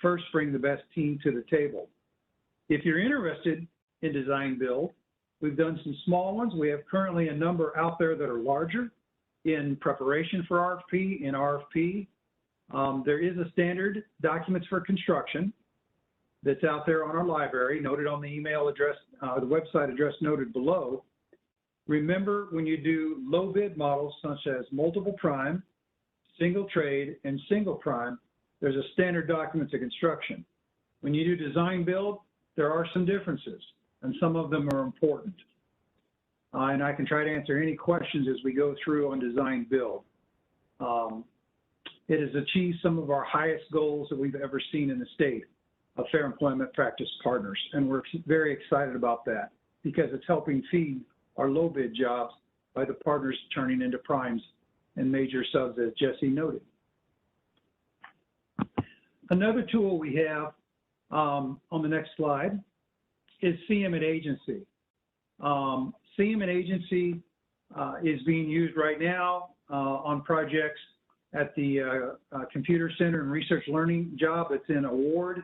First, bring the best team to the table. If you're interested in design build, we've done some small ones. We have currently a number out there that are larger in preparation for RFP. In RFP, there is a standard documents for construction that's out there on our library, noted on the email address, the website address noted below. Remember, when you do low bid models such as multiple prime, single trade, and single prime, there's a standard document to construction. When you do design build, there are some differences, and some of them are important. And I can try to answer any questions as we go through on design build. It has achieved some of our highest goals that we've ever seen in the state of Fair Employment Practice Partners, and we're very excited about that because it's helping feed our low bid jobs by the partners turning into primes and major subs, as Jesse noted. Another tool we have on the next slide is CM and Agency. CM and Agency is being used right now on projects at the Computer Center and Research Learning job that's in award.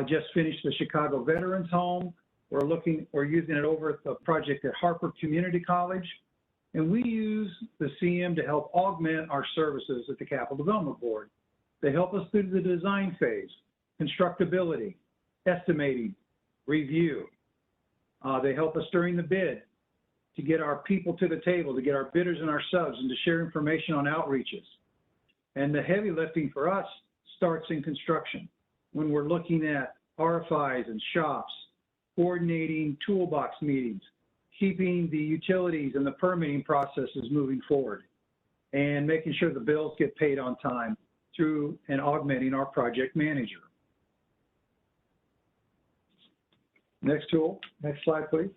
Just finished the Chicago Veterans Home. We're using it over at the project at Harper Community College. And we use the CM to help augment our services at the Capital Development Board. They help us through the design phase, constructability, estimating, review. They help us during the bid to get our people to the table, to get our bidders and our subs, and to share information on outreaches. And the heavy lifting for us starts in construction when we're looking at RFIs and shops, coordinating toolbox meetings, keeping the utilities and the permitting processes moving forward, and making sure the bills get paid on time through and augmenting our project manager. Next tool, next slide, please.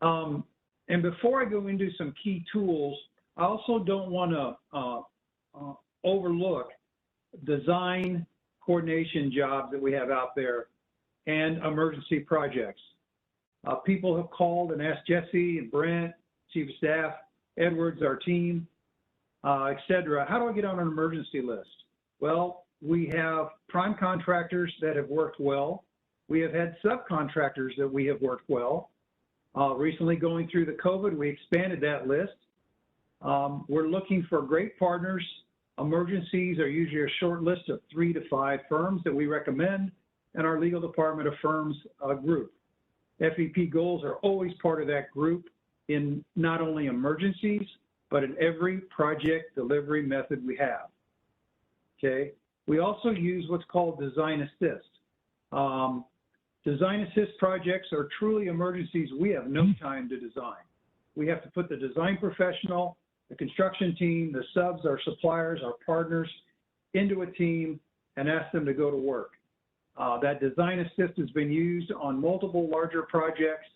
And before I go into some key tools, I also don't want to overlook design coordination jobs that we have out there and emergency projects. People have called and asked Jesse and Brent, Chief of Staff, Edwards, our team, et cetera, how do I get on an emergency list? Well, we have prime contractors that have worked well. We have had subcontractors that we have worked well. Recently going through the COVID, we expanded that list. We're looking for great partners. Emergencies are usually a short list of 3 to 5 firms that we recommend, and our legal department affirms a group. FEP goals are always part of that group in not only emergencies, but in every project delivery method we have, okay? We also use what's called design assist. Design assist projects are truly emergencies we have no time to design. We have to put the design professional, the construction team, the subs, our suppliers, our partners into a team and ask them to go to work. That design assist has been used on multiple larger projects,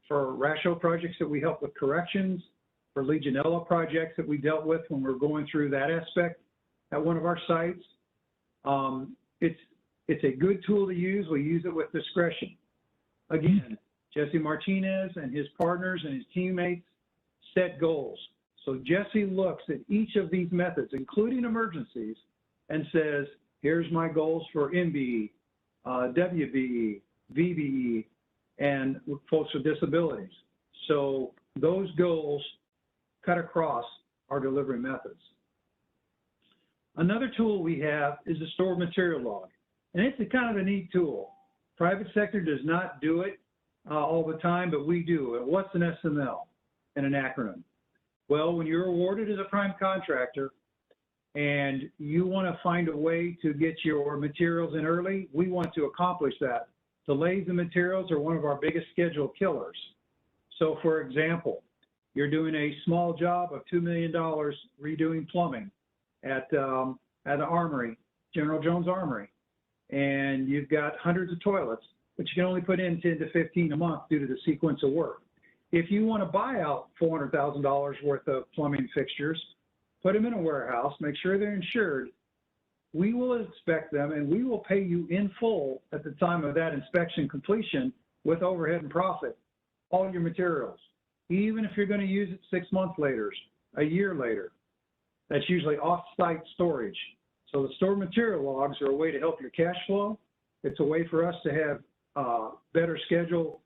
for RASHO projects that we help with corrections, for Legionella projects that we dealt with when we're going through that aspect at one of our sites. It's a good tool to use. We use it with discretion. Again, Jesse Martinez and his partners and his teammates set goals. So Jesse looks at each of these methods, including emergencies, and says, here's my goals for MBE, WBE, VBE, and folks with disabilities. So those goals cut across our delivery methods. Another tool we have is the stored material log. And it's a kind of a neat tool. Private sector does not do it all the time, but we do. And what's an SML and an acronym? Well, when you're awarded as a prime contractor and you want to find a way to get your materials in early, we want to accomplish that. Delays in materials are one of our biggest schedule killers. So for example, you're doing a small job of $2 million redoing plumbing at the Armory, General Jones Armory, and you've got hundreds of toilets, but you can only put in 10 to 15 a month due to the sequence of work. If you want to buy out $400,000 worth of plumbing fixtures, put them in a warehouse, make sure they're insured, we will inspect them and we will pay you in full at the time of that inspection completion with overhead and profit, all your materials, even if you're going to use it 6 months later, a year later. That's usually off-site storage. So the stored material logs are a way to help your cash flow. It's a way for us to have better schedule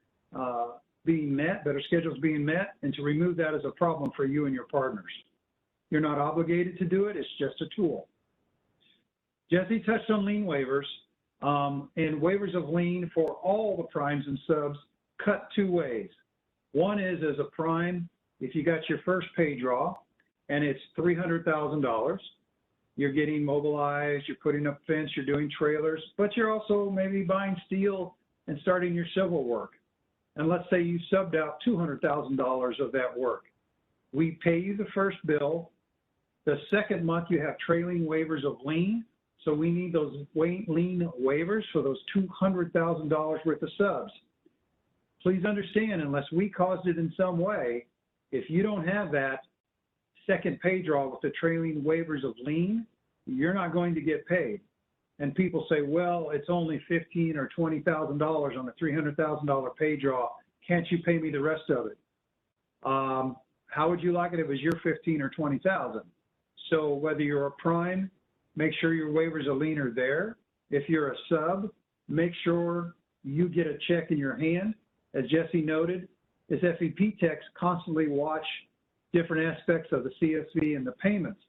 being met, better schedules being met, and to remove that as a problem for you and your partners. You're not obligated to do it. It's just a tool. Jesse touched on lien waivers, and waivers of lien for all the primes and subs cut 2 ways. One is as a prime, if you got your first pay draw and it's $300,000. You're getting mobilized, you're putting up fence, you're doing trailers, but you're also maybe buying steel and starting your civil work. And let's say you subbed out $200,000 of that work. We pay you the first bill. The second month you have trailing waivers of lien. So we need those lien waivers for those $200,000 worth of subs. Please understand, unless we caused it in some way, if you don't have that second pay draw with the trailing waivers of lien, you're not going to get paid. And people say, well, it's only $15,000 or $20,000 on a $300,000 pay draw. Can't you pay me the rest of it? How would you like it if it was your $15,000 or $20,000? So whether you're a prime, make sure your waivers of lien are there. If you're a sub, make sure you get a check in your hand. As Jesse noted, as FEP techs constantly watch different aspects of the CSV and the payments.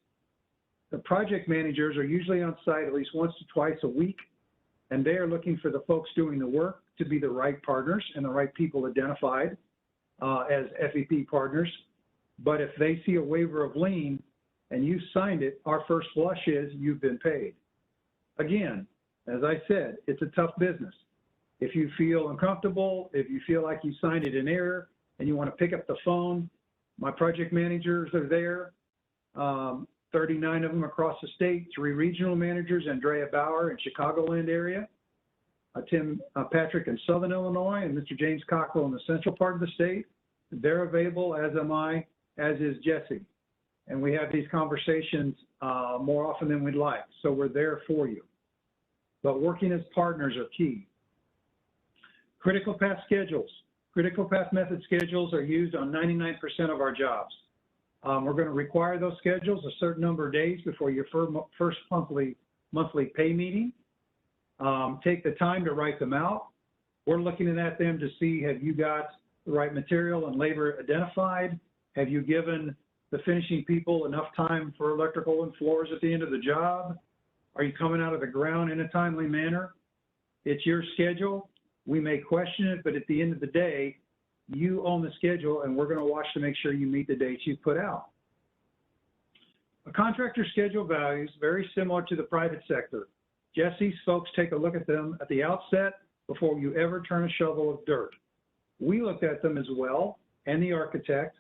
The project managers are usually on site at least once to twice a week, and they are looking for the folks doing the work to be the right partners and the right people identified as FEP partners. But if they see a waiver of lien and you signed it, our first blush is you've been paid. Again, as I said, it's a tough business. If you feel uncomfortable, if you feel like you signed it in error and you want to pick up the phone, my project managers are there, 39 of them across the state, 3 regional managers, Andrea Bauer in Chicagoland area, Tim Patrick in Southern Illinois, and Mr. James Cockrell in the central part of the state. They're available, as am I, as is Jesse. And we have these conversations more often than we'd like, so we're there for you. But working as partners are key. Critical path schedules. Critical path method schedules are used on 99% of our jobs. We're going to require those schedules a certain number of days before your first monthly pay meeting. Take the time to write them out. We're looking at them to see, have you got the right material and labor identified? Have you given the finishing people enough time for electrical and floors at the end of the job? Are you coming out of the ground in a timely manner? It's your schedule. We may question it, but at the end of the day, you own the schedule, and we're going to watch to make sure you meet the dates you put out. A contractor schedule values very similar to the private sector. Jesse's folks take a look at them at the outset before you ever turn a shovel of dirt. We looked at them as well, and the architect,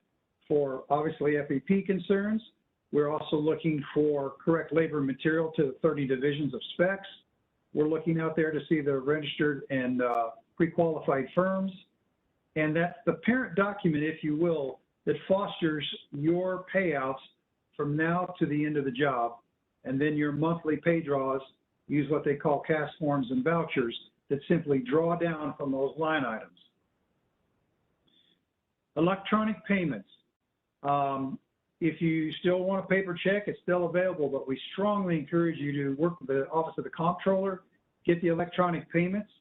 for obviously FEP concerns. We're also looking for correct labor and material to the 30 divisions of specs. We're looking out there to see the registered and pre-qualified firms. And that's the parent document, if you will, that fosters your payouts from now to the end of the job. And then your monthly pay draws use what they call cash forms and vouchers that simply draw down from those line items. Electronic payments. If you still want a paper check, it's still available, but we strongly encourage you to work with the Office of the Comptroller, get the electronic payments.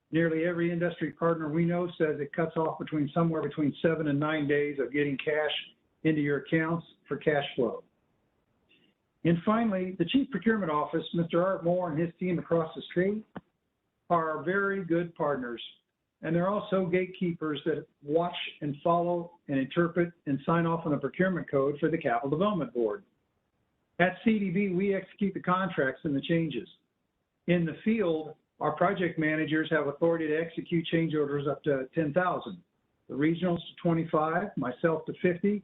Nearly every industry partner we know says it cuts off somewhere between 7 and 9 days of getting cash into your accounts for cash flow. And finally, the Chief Procurement Office, Mr. Art Moore and his team across the state, are very good partners. And they're also gatekeepers that watch and follow and interpret and sign off on the procurement code for the Capital Development Board. At CDB, we execute the contracts and the changes. In the field, our project managers have authority to execute change orders up to 10,000. The regionals to 25, myself to 50,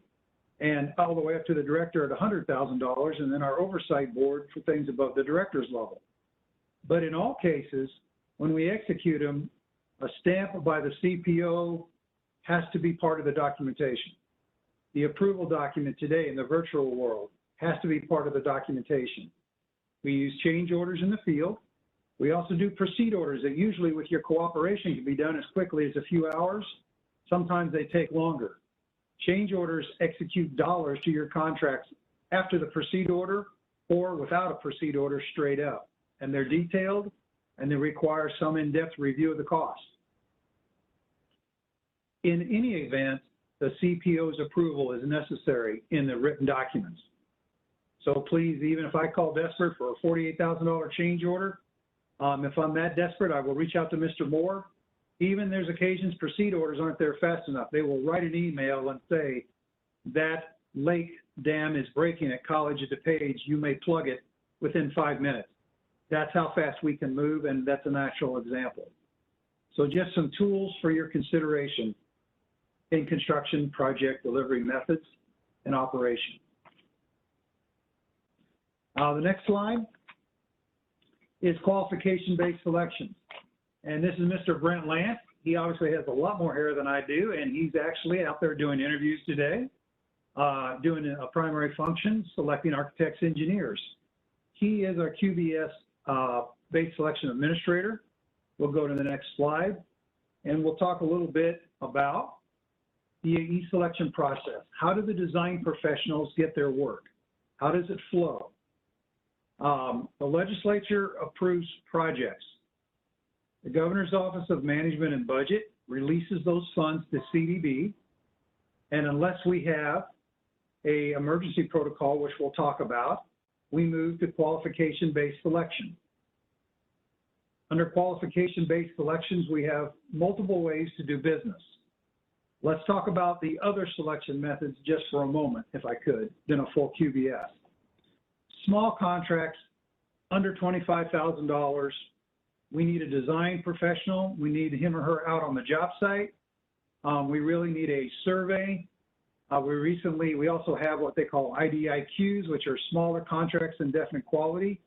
and all the way up to the director at $100,000, and then our oversight board for things above the director's level. But in all cases, when we execute them, a stamp by the CPO has to be part of the documentation. The approval document today in the virtual world has to be part of the documentation. We use change orders in the field. We also do proceed orders that usually with your cooperation can be done as quickly as a few hours. Sometimes they take longer. Change orders execute dollars to your contracts after the proceed order or without a proceed order straight up. And they're detailed and they require some in-depth review of the cost. In any event, the CPO's approval is necessary in the written documents. So please, even if I call desperate for a $48,000 change order, if I'm that desperate, I will reach out to Mr. Moore. Even there's occasions proceed orders aren't there fast enough. They will write an email and say that lake dam is breaking at College of DuPage, you may plug it within 5 minutes. That's how fast we can move, and that's an actual example. So just some tools for your consideration in construction project delivery methods and operation. The next slide is qualification-based selections. And this is Mr. Brent Lance. He obviously has a lot more hair than I do, and he's actually out there doing interviews today, doing a primary function, selecting architects, engineers. He is our QBS based selection administrator. We'll go to the next slide, and we'll talk a little bit about the e-selection process. How do the design professionals get their work? How does it flow? The legislature approves projects. The Governor's Office of Management and Budget releases those funds to CDB, and unless we have an emergency protocol, which we'll talk about, we move to qualification-based selection. Under qualification-based selections, we have multiple ways to do business. Let's talk about the other selection methods just for a moment, if I could, then a full QBS. Small contracts under $25,000, we need a design professional. We need him or her out on the job site. We really need a survey. We also have what they call IDIQs, which are smaller contracts, indefinite quality,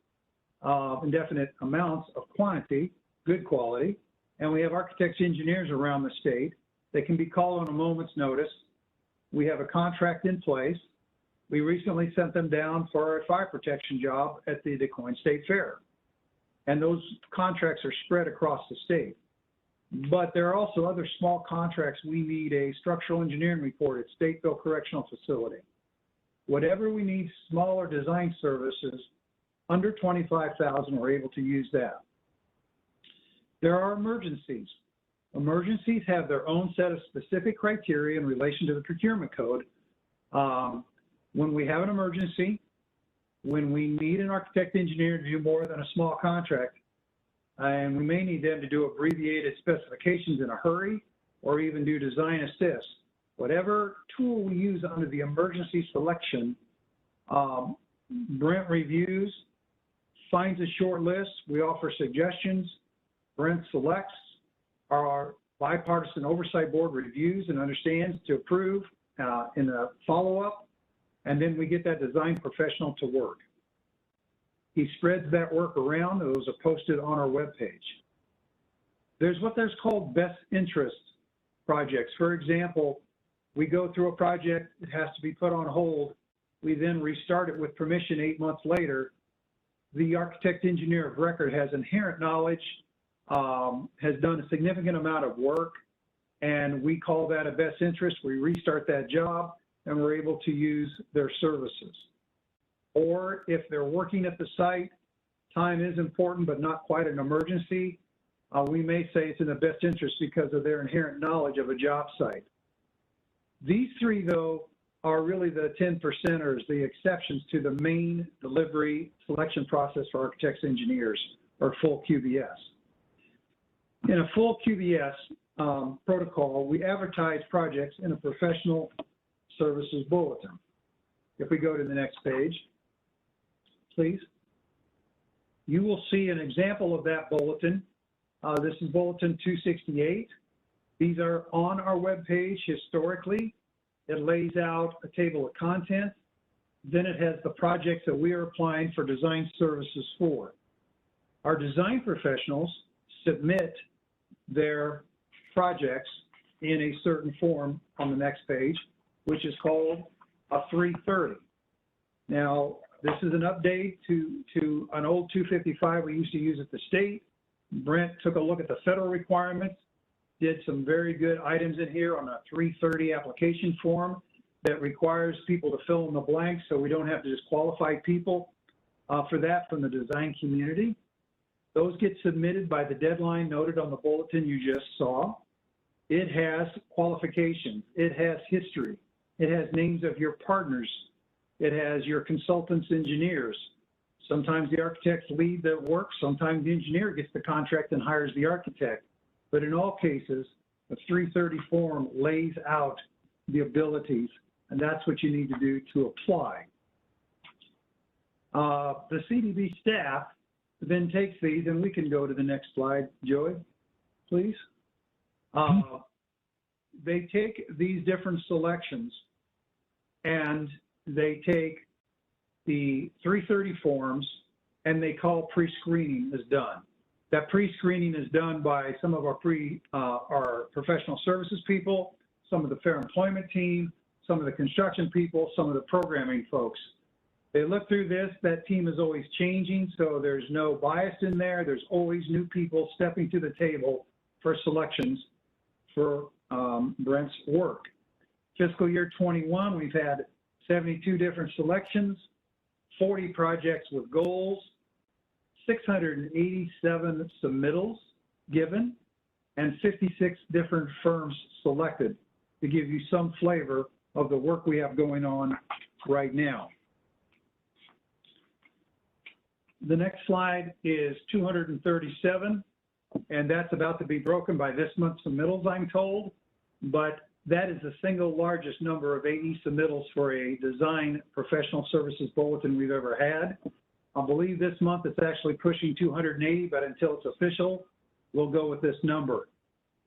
indefinite amounts of quantity, good quality. And we have architects, engineers around the state. They can be called on a moment's notice. We have a contract in place. We recently sent them down for a fire protection job at the DuQuoin State Fair. And those contracts are spread across the state. But there are also other small contracts. We need a structural engineering report at Stateville Correctional Facility. Whatever we need, smaller design services, under $25,000, we're able to use that. There are emergencies. Emergencies have their own set of specific criteria in relation to the procurement code. When we have an emergency, when we need an architect engineer to do more than a small contract, and we may need them to do abbreviated specifications in a hurry or even do design assist. Whatever tool we use under the emergency selection, Brent reviews, finds a short list, we offer suggestions, Brent selects, our bipartisan oversight board reviews and understands to approve in a follow-up, and then we get that design professional to work. He spreads that work around. Those are posted on our webpage. There's called best interest projects. For example, we go through a project, it has to be put on hold. We then restart it with permission 8 months later. The architect engineer of record has inherent knowledge, has done a significant amount of work, and we call that a best interest. We restart that job, and we're able to use their services. Or if they're working at the site, time is important, but not quite an emergency. We may say it's in the best interest because of their inherent knowledge of a job site. These three, though, are really the 10%ers, the exceptions to the main delivery selection process for architects, engineers, or full QBS. In a full QBS protocol, we advertise projects in a professional services bulletin. If we go to the next page, please. You will see an example of that bulletin. This is Bulletin 268. These are on our webpage historically. It lays out a table of contents. Then it has the projects that we are applying for design services for. Our design professionals submit their projects in a certain form on the next page, which is called a 330. Now, this is an update to an old 255 we used to use at the state. Brent took a look at the federal requirements, did some very good items in here on a 330 application form that requires people to fill in the blanks so we don't have to disqualify people for that from the design community. Those get submitted by the deadline noted on the bulletin you just saw. It has qualifications, it has history, it has names of your partners, it has your consultants, engineers. Sometimes the architects lead the work, sometimes the engineer gets the contract and hires the architect. But in all cases, the 330 form lays out the abilities and that's what you need to do to apply. The CDB staff then takes these, and we can go to the next slide, Joey, please. They take these different selections and they take the 330 forms and they call pre-screening is done. That pre-screening is done by some of our professional services people, some of the fair employment team, some of the construction people, some of the programming folks. They look through this. That team is always changing, so there's no bias in there. There's always new people stepping to the table for selections for Brent's work. Fiscal year 21, we've had 72 different selections, 40 projects with goals, 687 submittals given, and 56 different firms selected to give you some flavor of the work we have going on right now. The next slide is 237, and that's about to be broken by this month's submittals, I'm told, but that is the single largest number of AE submittals for a design professional services bulletin we've ever had. I believe this month it's actually pushing 280, but until it's official, we'll go with this number.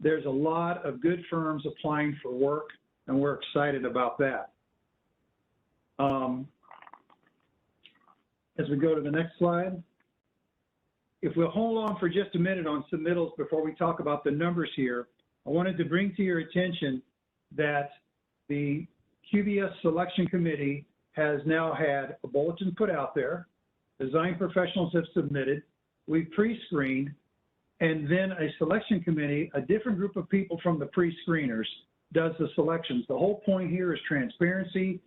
There's a lot of good firms applying for work, and we're excited about that. As we go to the next slide, if we'll hold on for just a minute on submittals before we talk about the numbers here, I wanted to bring to your attention that the QBS Selection Committee has now had a bulletin put out there. Design professionals have submitted. We've pre-screened, and then a selection committee, a different group of people from the pre-screeners, does the selections. The whole point here is transparency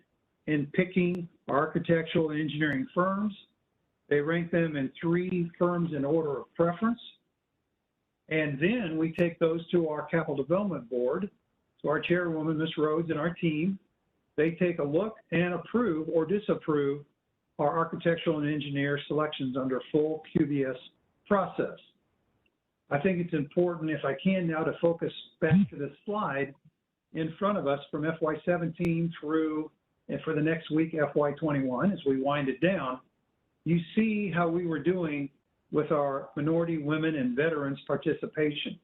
in picking architectural and engineering firms. They rank them in 3 firms in order of preference. And then we take those to our capital development board, to our chairwoman, Ms. Rhodes, and our team. They take a look and approve or disapprove our architectural and engineer selections under full QBS process. I think it's important, if I can now, to focus back to the slide in front of us from FY17 through, and for the next week, FY21, as we wind it down. You see how we were doing with our minority, women, and veterans participation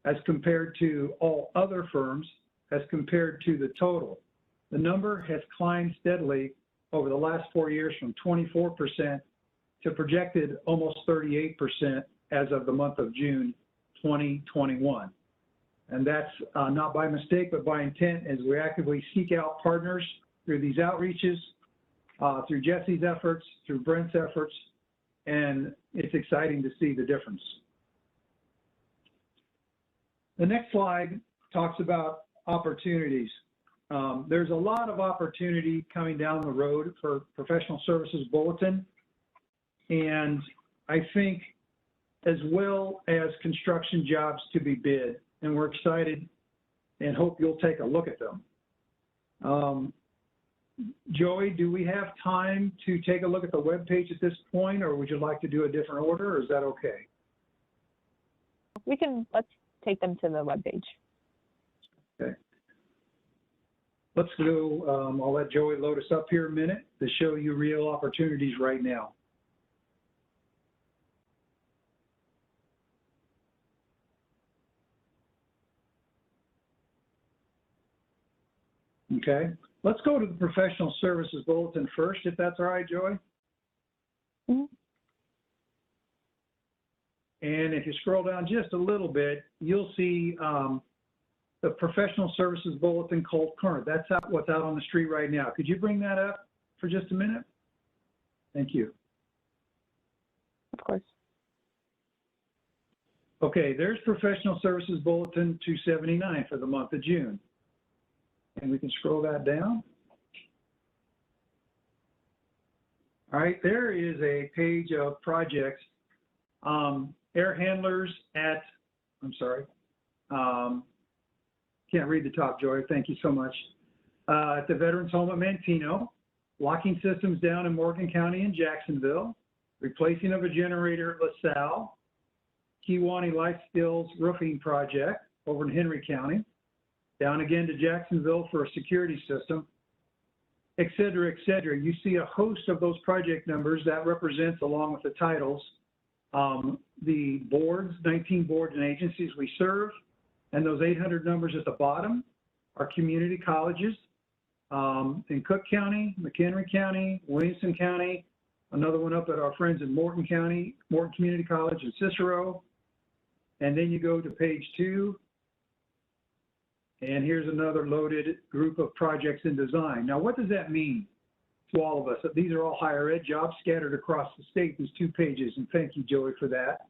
as compared to all other firms, as compared to the total. The number has climbed steadily over the last 4 years from 24% to projected almost 38% as of the month of June 2021. And that's not by mistake, but by intent, as we actively seek out partners through these outreaches, through Jesse's efforts, through Brent's efforts, and it's exciting to see the difference. The next slide talks about opportunities. There's a lot of opportunity coming down the road for professional services bulletin, and I think as well as construction jobs to be bid, and we're excited and hope you'll take a look at them. Joey, do we have time to take a look at the webpage at this point, or would you like to do a different order, or is that okay? Let's take them to the webpage. Okay. Let's go, I'll let Joey load us up here a minute to show you real opportunities right now. Okay, let's go to the professional services bulletin first, if that's all right, Joey. Mm-hmm. And if you scroll down just a little bit, you'll see the professional services bulletin called current. That's what's out on the street right now. Could you bring that up for just a minute? Thank you. Of course. Okay, there's professional services bulletin 279 for the month of June. And we can scroll that down. All right, there is a page of projects. Air handlers at, I'm sorry, can't read the top, Joy, thank you so much. At the Veterans Home at Manteno, locking systems down in Morgan County and Jacksonville, replacing of a generator at LaSalle, Kewanee Life Skills Roofing Project over in Henry County, down again to Jacksonville for a security system, et cetera, et cetera. You see a host of those project numbers that represents, along with the titles, the boards, 19 boards and agencies we serve, and those 800 numbers at the bottom are community colleges in Cook County, McHenry County, Williamson County, another one up at our friends in Morton County, Morton Community College and Cicero. And then you go to page 2, and here's another loaded group of projects in design. Now, what does that mean to all of us? These are all higher ed jobs scattered across the state, these 2 pages, and thank you, Joey, for that.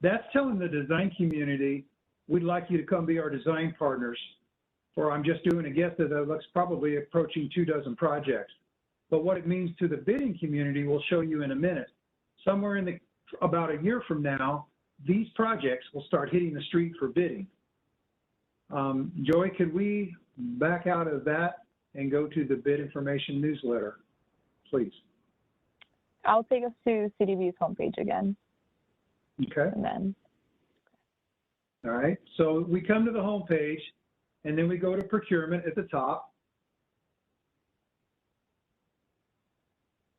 That's telling the design community, we'd like you to come be our design partners, or I'm just doing a guess that looks probably approaching 24 projects. But what it means to the bidding community, we'll show you in a minute. Somewhere in about a year from now, these projects will start hitting the street for bidding. Joey, could we back out of that and go to the bid information newsletter, please? I'll take us to CDB's homepage again. Okay. And then. All right. So we come to the homepage, and then we go to procurement at the top.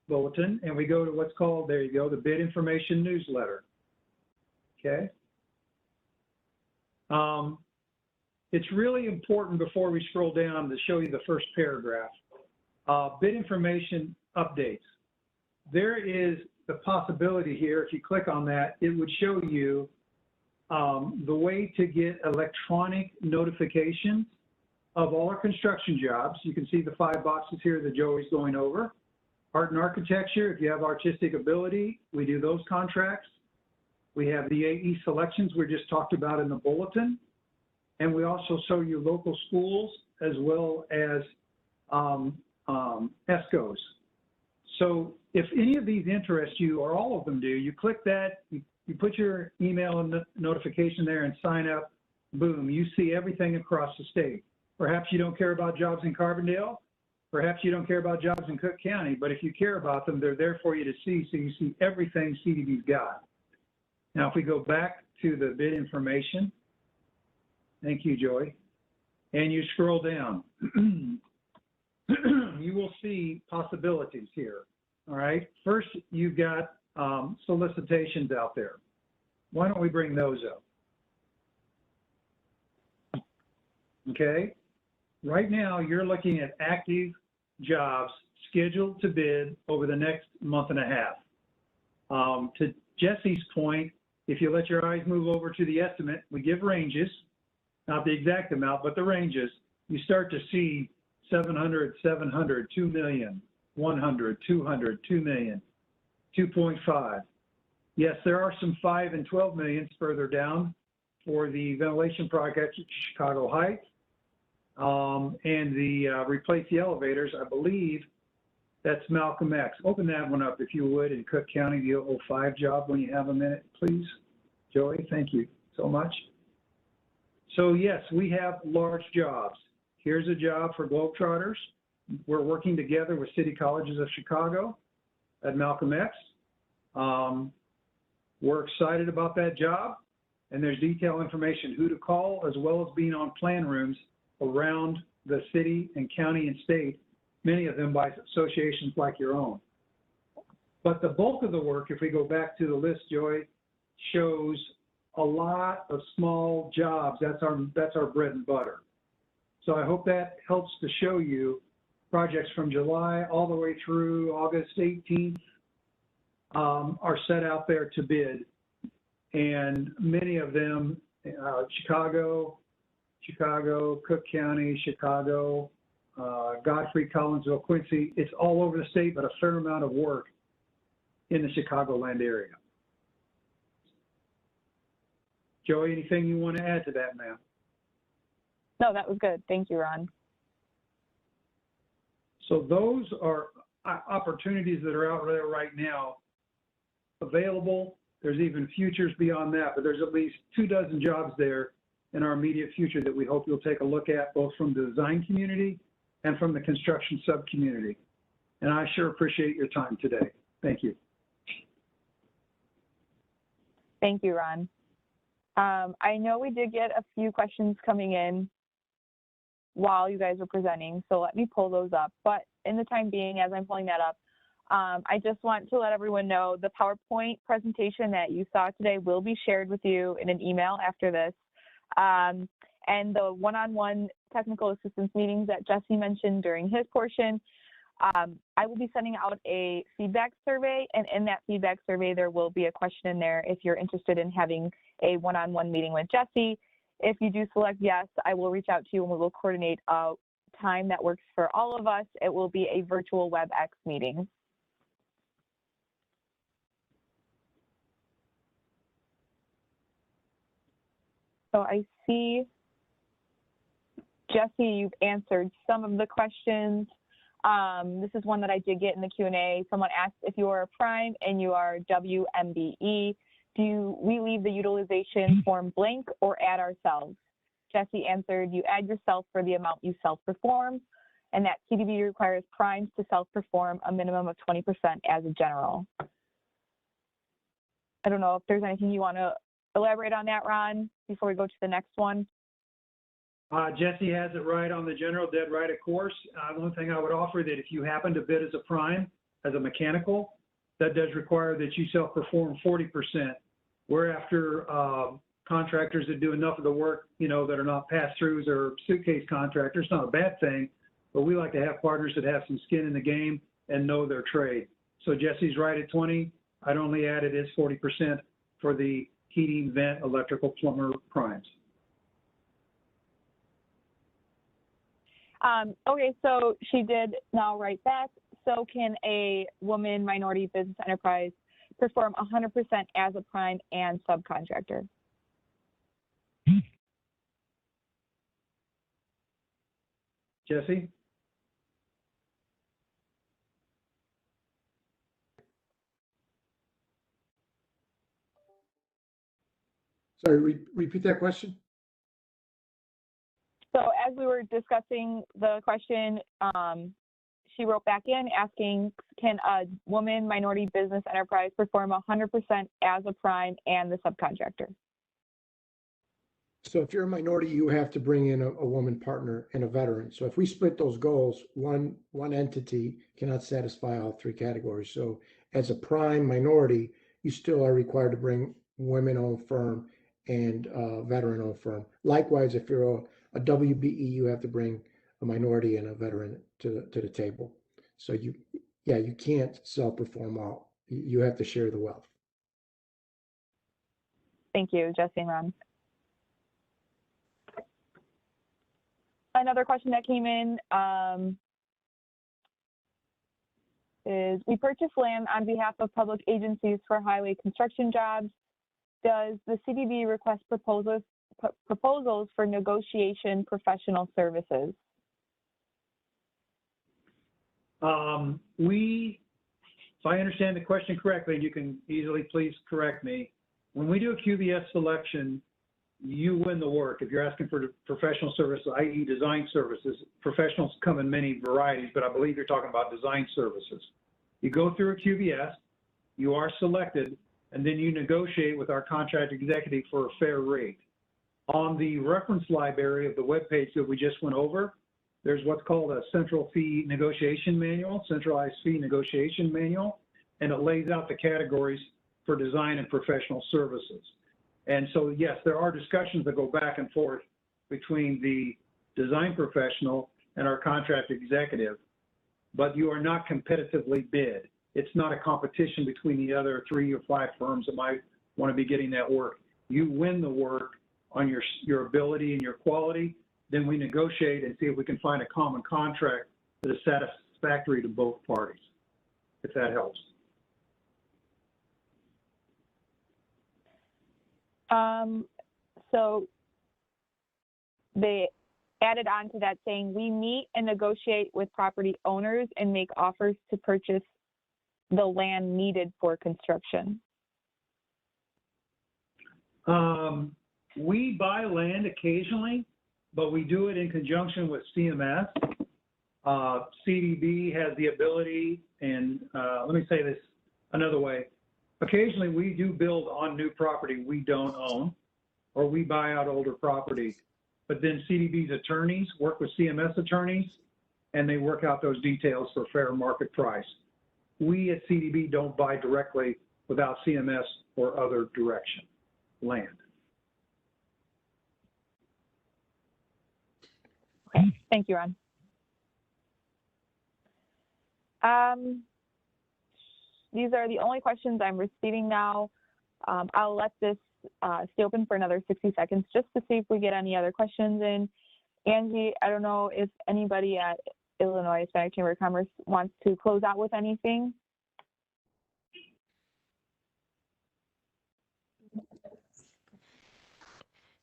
Bulletin, and we go to what's called, there you go, the bid information newsletter. Okay. It's really important before we scroll down to show you the first paragraph. Bid information updates. There is the possibility here, if you click on that, it would show you the way to get electronic notifications of all our construction jobs. You can see the 5 boxes here that Joey's going over. Art and architecture, if you have artistic ability, we do those contracts. We have the AE selections we just talked about in the bulletin. And we also show you local schools as well as ESCOs. So if any of these interest you, or all of them do, you click that, you put your email and notification there and sign up, boom, you see everything across the state. Perhaps you don't care about jobs in Carbondale, perhaps you don't care about jobs in Cook County, but if you care about them, they're there for you to see, so you see everything CDB's got. Now, if we go back to the bid information, thank you, Joy, and you scroll down, you will see possibilities here, all right? First, you've got solicitations out there. Why don't we bring those up? Okay, right now you're looking at active jobs scheduled to bid over the next month and a half. To Jesse's point, if you let your eyes move over to the estimate, we give ranges, not the exact amount, but the ranges. You start to see 700, 700, 2 million, 100, 200, 2 million, 2.5. Yes, there are some 5 and 12 millions further down for the ventilation project at Chicago Heights and the replace the elevators. I believe that's Malcolm X. Open that one up if you would in Cook County, the 05 job when you have a minute, please. Joey, thank you so much. So yes, we have large jobs. Here's a job for Globetrotters. We're working together with City Colleges of Chicago at Malcolm X. We're excited about that job, and there's detailed information who to call, as well as being on plan rooms around the city and county and state, many of them by associations like your own. But the bulk of the work, if we go back to the list, Joy, shows a lot of small jobs. That's our bread and butter. So I hope that helps to show you projects from July all the way through August 18th are set out there to bid. And many of them, Chicago, Cook County, Chicago, Godfrey, Collinsville, Quincy, it's all over the state, but a fair amount of work in the Chicagoland area. Joey, anything you want to add to that, ma'am? No, that was good. Thank you, Ron. So those are opportunities that are out there right now available. There's even futures beyond that, but there's at least 24 jobs there in our immediate future that we hope you'll take a look at, both from the design community and from the construction sub-community. And I sure appreciate your time today. Thank you. Thank you, Ron. I know we did get a few questions coming in while you guys were presenting, so let me pull those up. But in the time being, as I'm pulling that up, I just want to let everyone know the PowerPoint presentation that you saw today will be shared with you in an email after this. And the one-on-one technical assistance meetings that Jesse mentioned during his portion, I will be sending out a feedback survey, and in that feedback survey, there will be a question in there if you're interested in having a one-on-one meeting with Jesse. If you do select yes, I will reach out to you and we will coordinate a time that works for all of us. It will be a virtual WebEx meeting. So I see, Jesse, you've answered some of the questions. This is one that I did get in the Q&A. Someone asked if you are a prime and you are WMBE, do we leave the utilization form blank or add ourselves? Jesse answered, you add yourself for the amount you self-perform, and that CDB requires primes to self-perform a minimum of 20% as a general. I don't know if there's anything you want to elaborate on that, Ron, before we go to the next one. Jesse has it right on the general, dead right, of course. The only thing I would offer that if you happen to bid as a prime, as a mechanical, that does require that you self-perform 40%. We're after contractors that do enough of the work, you know, that are not pass-throughs or suitcase contractors. Not a bad thing, but we like to have partners that have some skin in the game and know their trade. So Jesse's right at 20. I'd only add it as 40% for the heating, vent, electrical, plumber primes. Okay, so she did now write back. So can a woman minority business enterprise perform 100% as a prime and subcontractor? Jesse? Sorry, repeat that question. So as we were discussing the question, she wrote back in asking, can a woman minority business enterprise perform 100% as a prime and the subcontractor? So if you're a minority, you have to bring in a woman partner and a veteran. So if we split those goals, one entity cannot satisfy all three categories. So as a prime minority, you still are required to bring women-owned firm and veteran-owned firm. Likewise, if you're a WBE, you have to bring a minority and a veteran to the table. So you can't self-perform all. You have to share the wealth. Thank you, Jesse and Ron. Another question that came in is, we purchase land on behalf of public agencies for highway construction jobs. Does the CDB request proposals for negotiation professional services? If I understand the question correctly, and you can easily please correct me, when we do a QBS selection, you win the work. If you're asking for professional services, i.e. design services, professionals come in many varieties, but I believe you're talking about design services. You go through a QBS, you are selected, and then you negotiate with our contract executive for a fair rate. On the reference library of the webpage that we just went over, there's what's called a central fee negotiation manual, centralized fee negotiation manual, and it lays out the categories for design and professional services. And so, yes, there are discussions that go back and forth between the design professional and our contract executive, but you are not competitively bid. It's not a competition between the other 3 or 5 firms that might want to be getting that work. You win the work on your ability and your quality, then we negotiate and see if we can find a common contract that is satisfactory to both parties, if that helps. So they added on to that saying, we meet and negotiate with property owners and make offers to purchase the land needed for construction. We buy land occasionally, but we do it in conjunction with CMS. CDB has the ability, and let me say this another way. Occasionally, we do build on new property we don't own, or we buy out older property. but then CDB's attorneys work with CMS attorneys, and they work out those details for fair market price. We at CDB don't buy directly without CMS or other direction, land. Okay, thank you, Ron. These are the only questions I'm receiving now. I'll let this stay open for another 60 seconds just to see if we get any other questions in. Angie, I don't know if anybody at Illinois Hispanic Chamber of Commerce wants to close out with anything.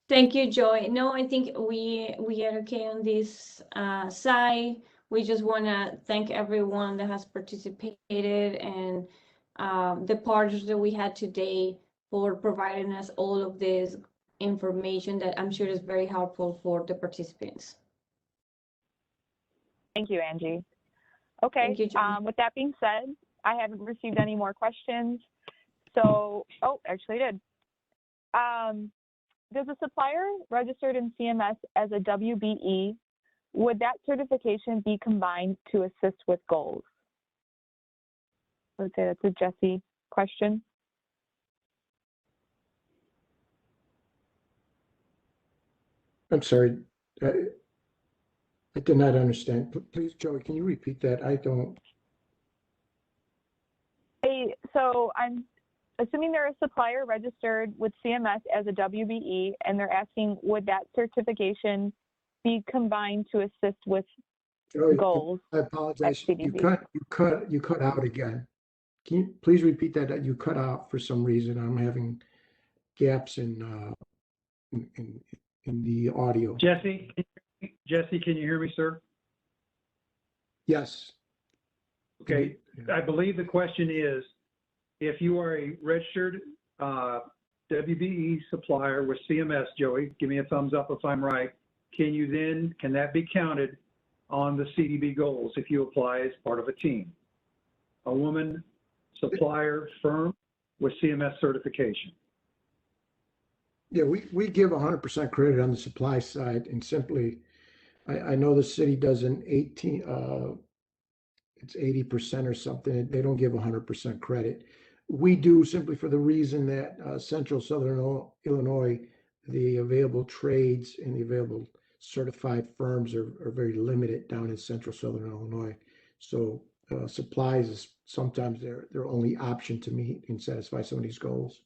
Thank you, Joy. No, I think we are okay on this side. We just want to thank everyone that has participated and the partners that we had today for providing us all of this information that I'm sure is very helpful for the participants. Thank you, Angie. Okay, Thank you, Joy. with that being said, I haven't received any more questions. So, oh, actually I did. Does a supplier registered in CMS as a WBE, would that certification be combined to assist with goals? I would say that's a Jesse question. I'm sorry, I did not understand. Please, Joey, can you repeat that? I don't. Hey, so I'm assuming they're a supplier registered with CMS as a WBE, and they're asking, would that certification be combined to assist with Joey, goals? I apologize. at You CDB? you cut out again. Can you please repeat that? You cut out for some reason. I'm having gaps in the audio. Jesse, can you hear me, sir? Yes. Okay, I believe the question is, if you are a registered WBE supplier with CMS, Joey, give me a thumbs up if I'm right, can that be counted on the CDB goals if you apply as part of a team? A woman supplier firm with CMS certification. Yeah, we give 100% credit on the supply side, and simply, I know the city does an 18, it's 80% or something. They don't give 100% credit. We do simply for the reason that Central Southern Illinois, the available trades and the available certified firms are very limited down in Central Southern Illinois. So supplies is sometimes their only option to meet and satisfy some of these goals.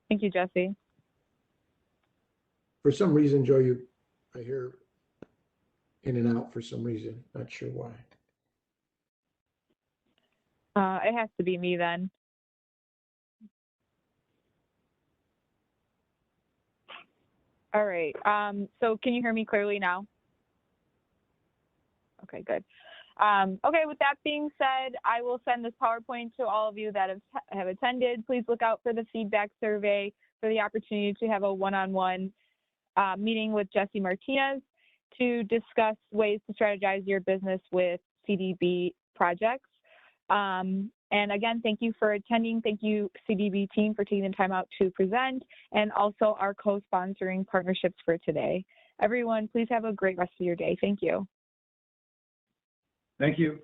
Thank you, Jesse. For some reason, Joe, I hear in and out for some reason. Not sure why. It has to be me then. All right. So can you hear me clearly now? Okay, good. Okay, with that being said, I will send this PowerPoint to all of you that have attended. Please look out for the feedback survey for the opportunity to have a one-on-one meeting with Jesse Martinez to discuss ways to strategize your business with CDB projects. And again, thank you for attending. Thank you, CDB team, for taking the time out to present, and also our co-sponsoring partnerships for today. Everyone, please have a great rest of your day. Thank you. Thank you.